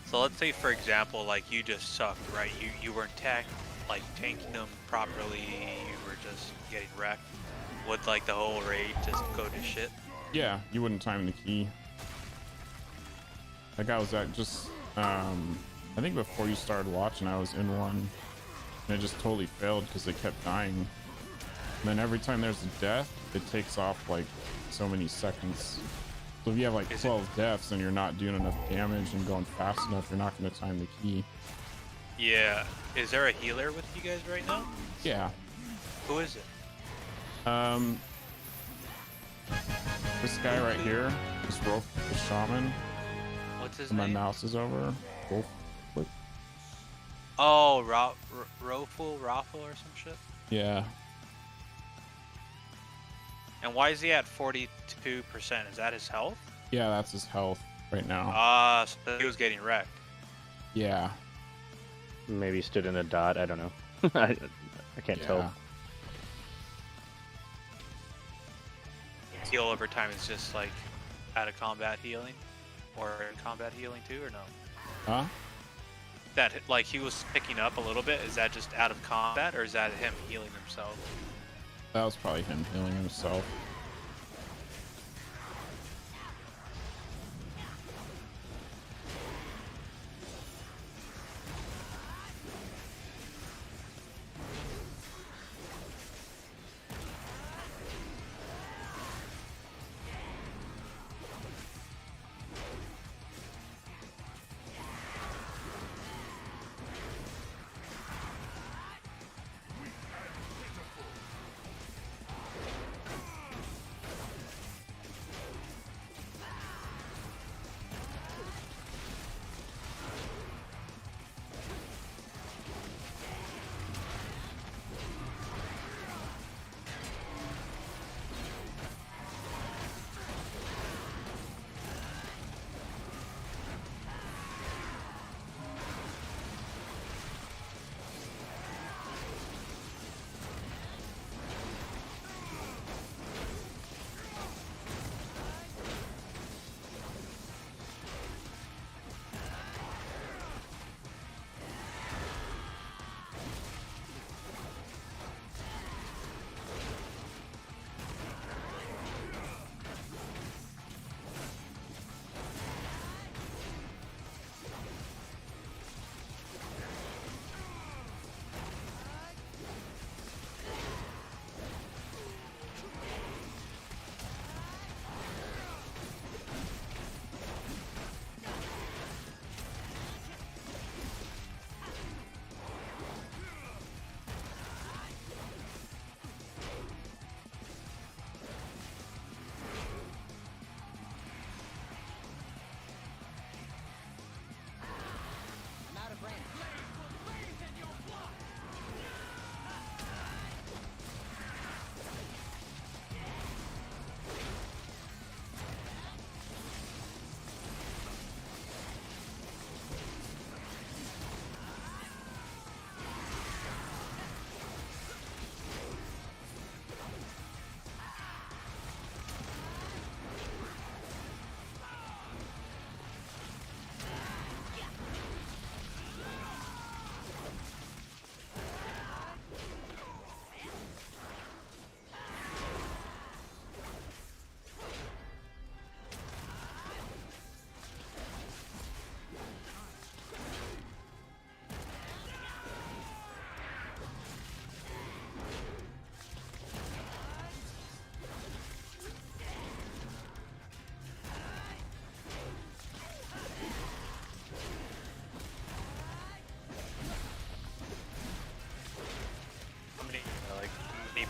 So let's say, for example, like you just sucked, right? You weren't tanking them properly. You were just getting wrecked. Would like the whole raid just go to shit? Yeah, you wouldn't time the key. Like I was at just, I think before you started watching, I was in one, and it just totally failed because it kept dying. And then every time there's a death, it takes off like so many seconds. So if you have like 12 deaths and you're not doing enough damage and going fast enough, you're not going to time the key. Yeah. Is there a healer with you guys right now? Yeah. Who is it? This guy right here, this Rolf, the shaman. What's his My name? mouse is over. Rolf. What? Oh, Raffle or some shit. Yeah. And why is he at 42%? Is that his health? Yeah, that's his health right now. Ah, so he was getting wrecked. Yeah. Maybe stood in a dot. I don't know. I can't tell. Heal over time is just like out of combat healing, or in combat healing too, or no? Huh? That like he was picking up a little bit. Is that just out of combat, or is that him healing himself? That was probably him healing himself.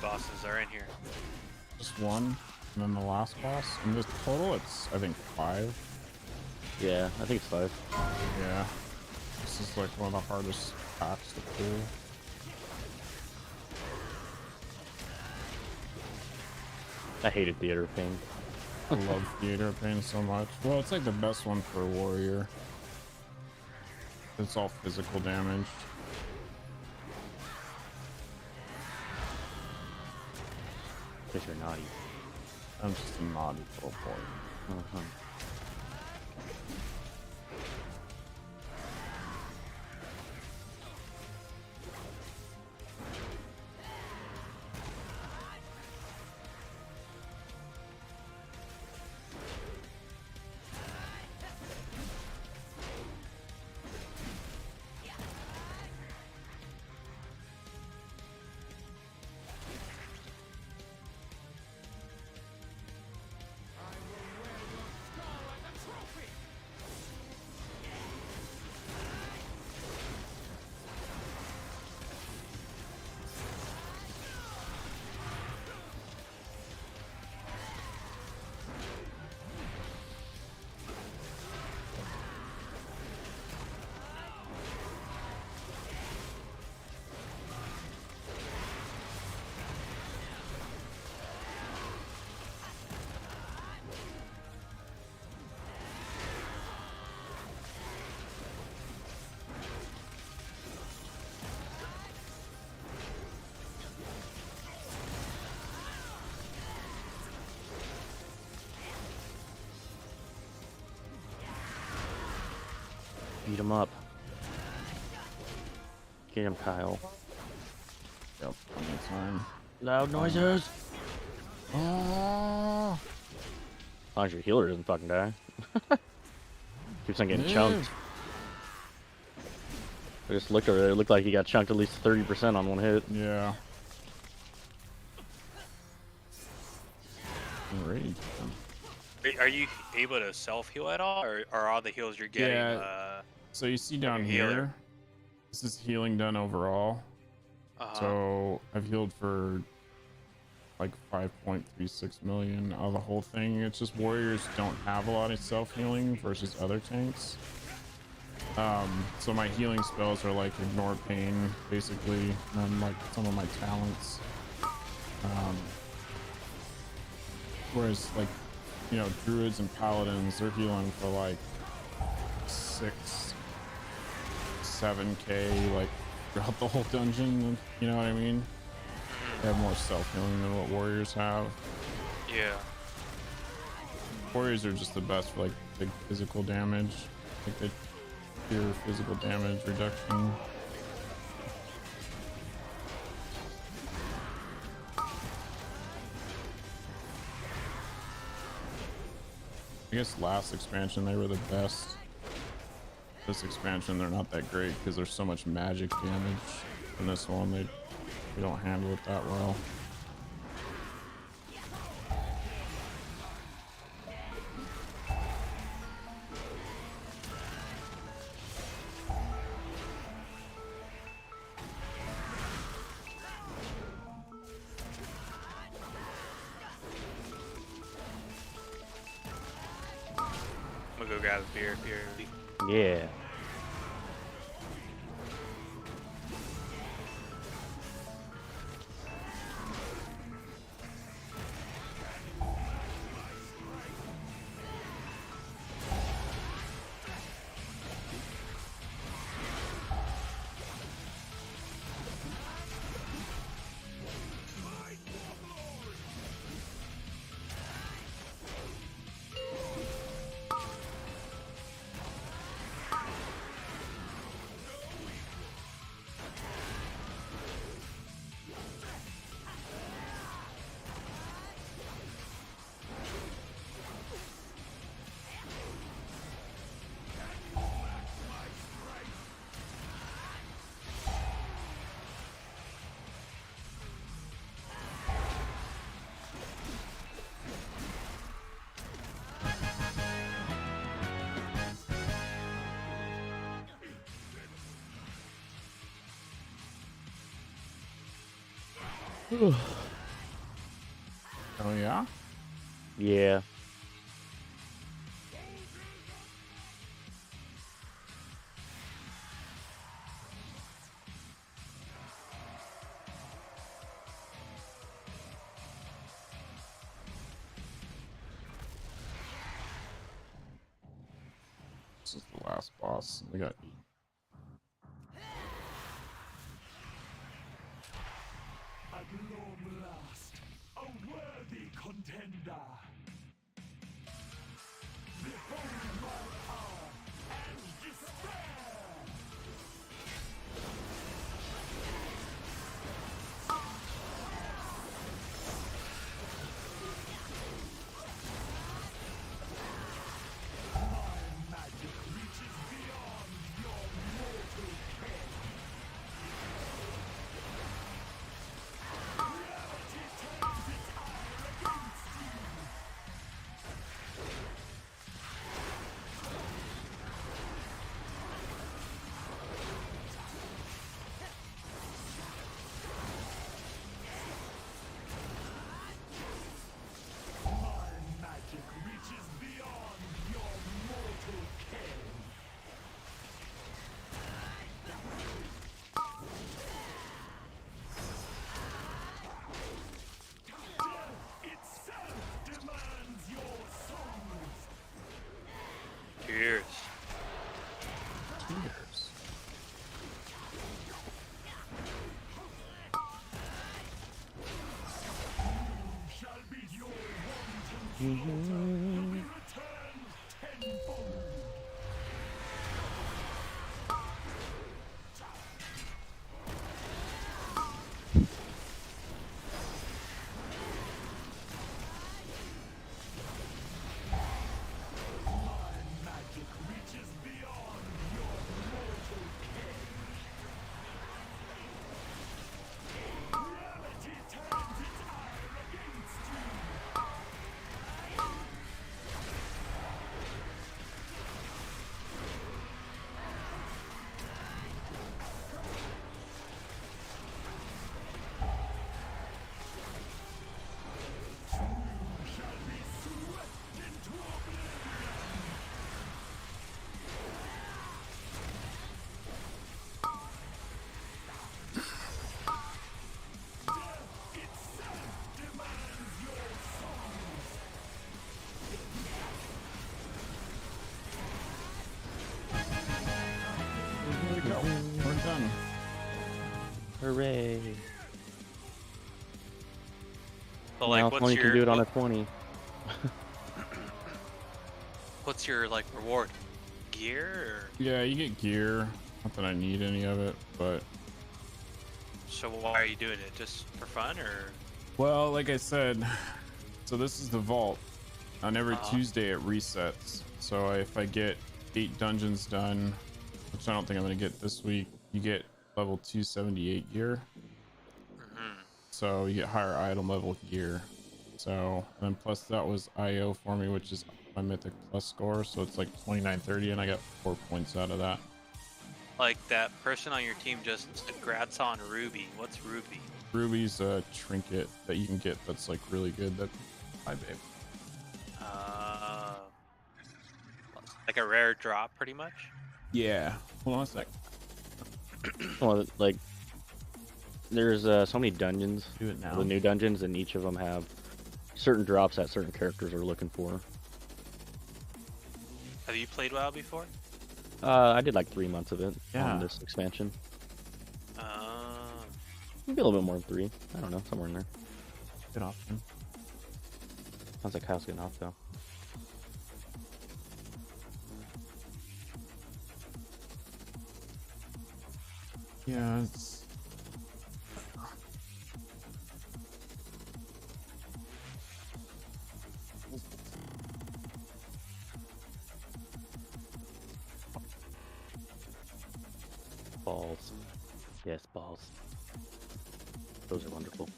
bosses are in here? Just one, and then the last boss. And this total, it's I think 5. Yeah, I think it's 5. Yeah. This is like one of the hardest packs to pull. I hated Theater of Pain. I love Theater of Pain so much. Well, it's like the best one for a warrior. It's all physical damage. Because you're naughty. I'm just a naughty little boy. Uh-huh. Beat him up. Get him, Kyle. Yep, plenty of time. Loud noises! Oh, As long as your healer doesn't fucking die. Keeps on getting chunked. I just looked over there. It looked like he got chunked at least 30% on one hit. yeah. Enraged. Are you able to self heal at all, or are all the heals you're getting? Yeah. So you see down Healer. here, this is healing done overall. So I've healed for like 5.36 million of the whole thing. It's just warriors don't have a lot of self-healing versus other tanks. So my healing spells are like ignore pain, basically, and like some of my talents. Whereas like, you know, druids and paladins, they're healing for like 7k like throughout the whole dungeon, you know what I mean? They have more self-healing than what warriors have. Yeah. Warriors are just the best for like big physical damage, like the pure physical damage reduction. I guess last expansion they were the best. This expansion they're not that great because there's so much magic damage. In this one they don't handle it that well. I'm gonna go grab a beer here. Yeah. Oh yeah. Yeah. This is the last boss. We got At long last, a worthy contender. Behold my power and despair. My magic reaches beyond your mortal ken. Reality turns its ire against you. My magic reaches beyond your mortal ken. Death itself demands your souls. Cheers. tears. Shall be your wanton slaughter will be returned tenfold. Magic reaches beyond your mortal ken. Reality turns its ire against you. Shall be swept into oblivion. Death itself demands your souls. There we go. We're done. Hooray. But like, now what's 20 your can do it on a 20. what's your like reward? Gear? Or... Yeah, you get gear. Not that I need any of it, but So why are you doing it? Just for fun, or? well, like I said, so this is the vault. On every Uh-huh. Tuesday it resets. So if I get 8 dungeons done, which I don't think I'm gonna get this week, you get level 278 gear. Mhm. So you get higher item level gear. So and then plus that was IO for me, which is my Mythic plus score. So it's like 2930, and I got 4 points out of that. Like that person on your team just grats on Ruby. What's Ruby? Ruby's a trinket that you can get that's like really good. That hi babe. Like a rare drop, pretty much. Yeah. Hold on a sec. Well, like, there's so many dungeons. Do it now. The new dungeons, and each of them have certain drops that certain characters are looking for. Have you played WoW before? I did like 3 months of it Yeah. on this expansion. Uh, Maybe a little bit more than 3. I don't know, somewhere in there. Good option. Sounds like Kyle's getting off though. Yeah, it's Balls. Yes, balls. Those are wonderful.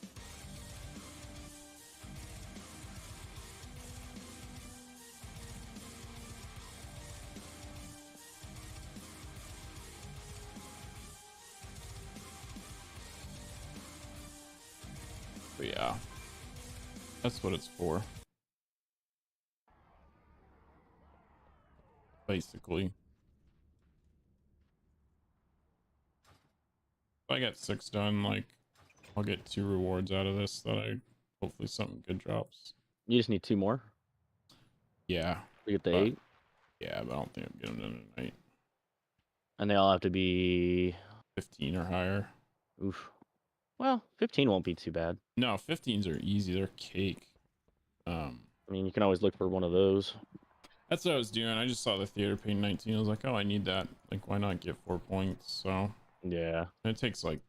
but yeah. That's what it's for. Basically. If I get 6 done, like, I'll get 2 rewards out of this that I hopefully something good drops. You just need 2 more Yeah. to get the But 8. yeah, but I don't think I'm getting them tonight. And they all have to be 15 or higher. oof. Well, 15 won't be too bad. No, 15s are easy. They're cake. I mean, you can always look for one of those. That's what I was doing. I just saw the theater pay 19. I was like, oh, I need that. Like, why not get 4 points? So Yeah. and it takes like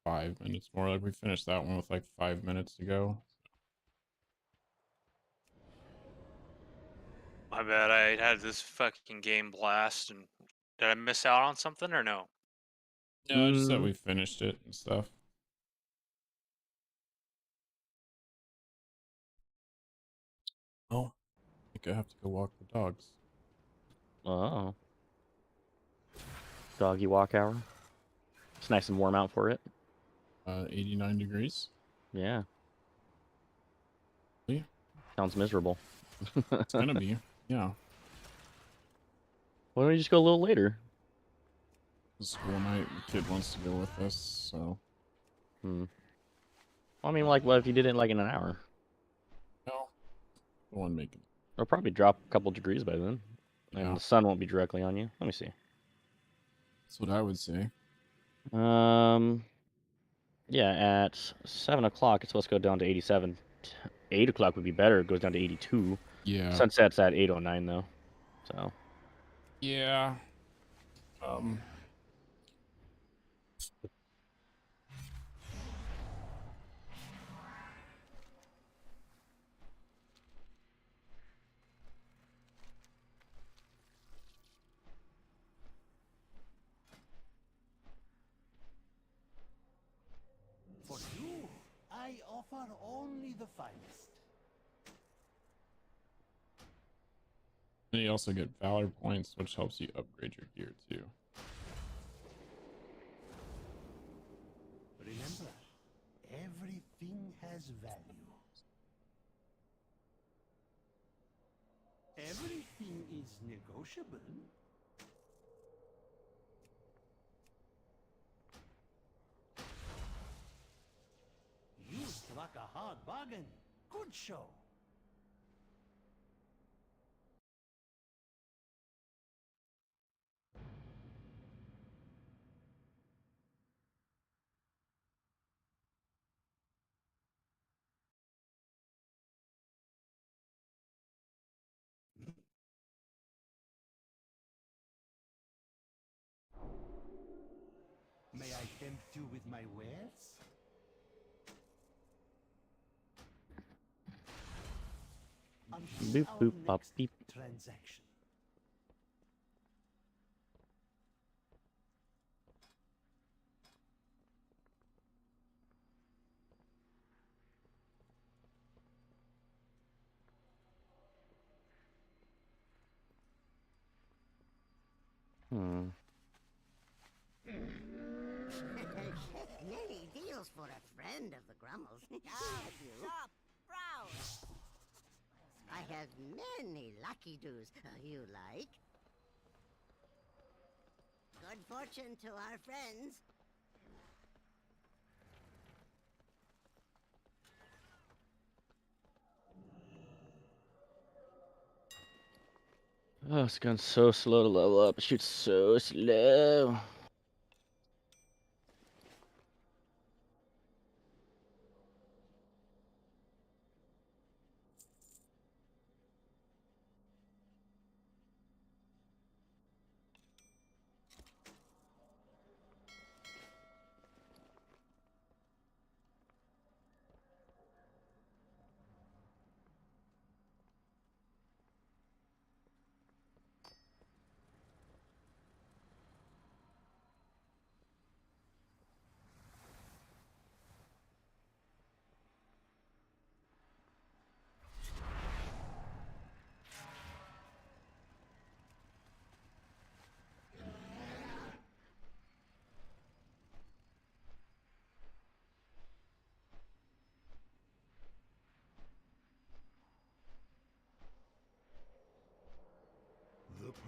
5 minutes more. Like we finished that one with like 5 minutes to go. My bad. I had this fucking game blast, and did I miss out on something or no? No, just that we finished it and stuff. Oh, I think I have to go walk the dogs. Oh. Doggy walk hour. It's nice and warm out for it. 89 degrees. Yeah. Yeah. Sounds miserable. It's gonna be. Yeah. Why don't we just go a little later? The school night. The kid wants to go with us, so. Well, I mean, like, what if you did it like in an hour? No. The one making. It'll probably drop a couple degrees by then. Yeah. And the sun won't be directly on you. Let me see. That's what I would say. Yeah, at 7 o'clock, it's supposed to go down to 87. 8 o'clock would be better. It goes down to 82. Yeah. Sunset's at 8:09, though. So. Yeah. For you, I offer only the finest. And you also get valor points, which helps you upgrade your gear too. Remember, everything has value. Everything is negotiable. You struck a hard bargain. Good show. May I tempt you with my wares? Until Boop, our boop, bop, next beep. transaction. Many deals for a friend of the Grummels. Stop, browse. I have many lucky doos. You like? Good fortune to our friends. Oh, it's going so slow to level up. It shoots so slow.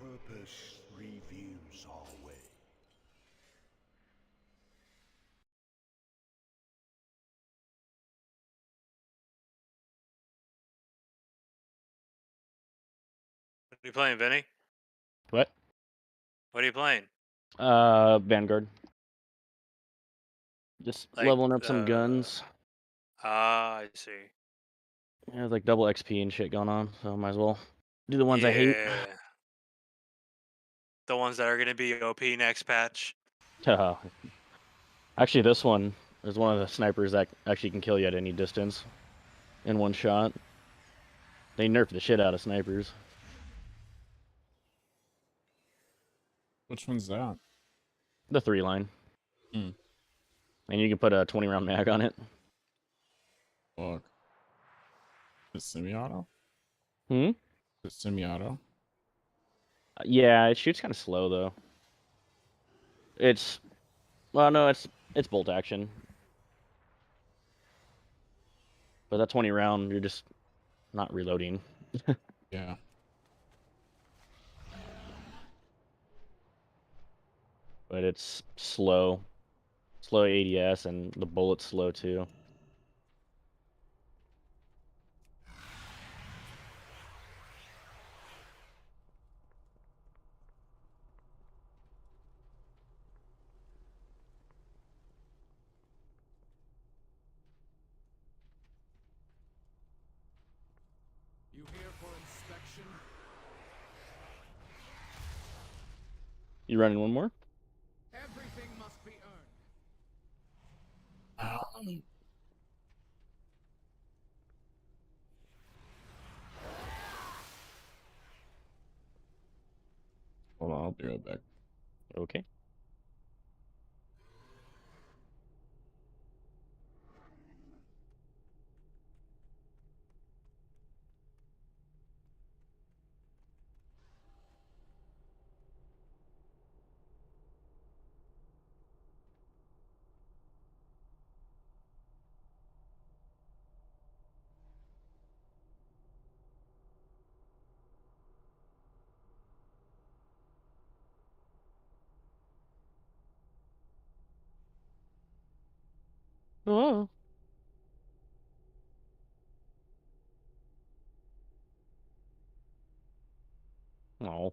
purpose reveals our way. What are you playing, Vinny? What? What are you playing? Vanguard. Just Like leveling up some guns. I see. Yeah, like double XP and shit going on, so might as well do the ones I hate. Yeah. The ones that are gonna be OP next patch. Actually, this one is one of the snipers that actually can kill you at any distance in one shot. They nerfed the shit out of snipers. Which one's that? The 3-line. Hmm. And you can put a 20-round mag on it. Fuck. Is it semi-auto? Hmm? Is it semi-auto? Yeah, it shoots kind of slow though. Well, no, it's bolt action. But that 20 round, you're just not reloading. Yeah. But it's slow. Slow ADS, and the bullet's slow too. You here for inspection? You running one more? Everything must be earned. Hold on, I'll be right back. Okay. Oh. Oh.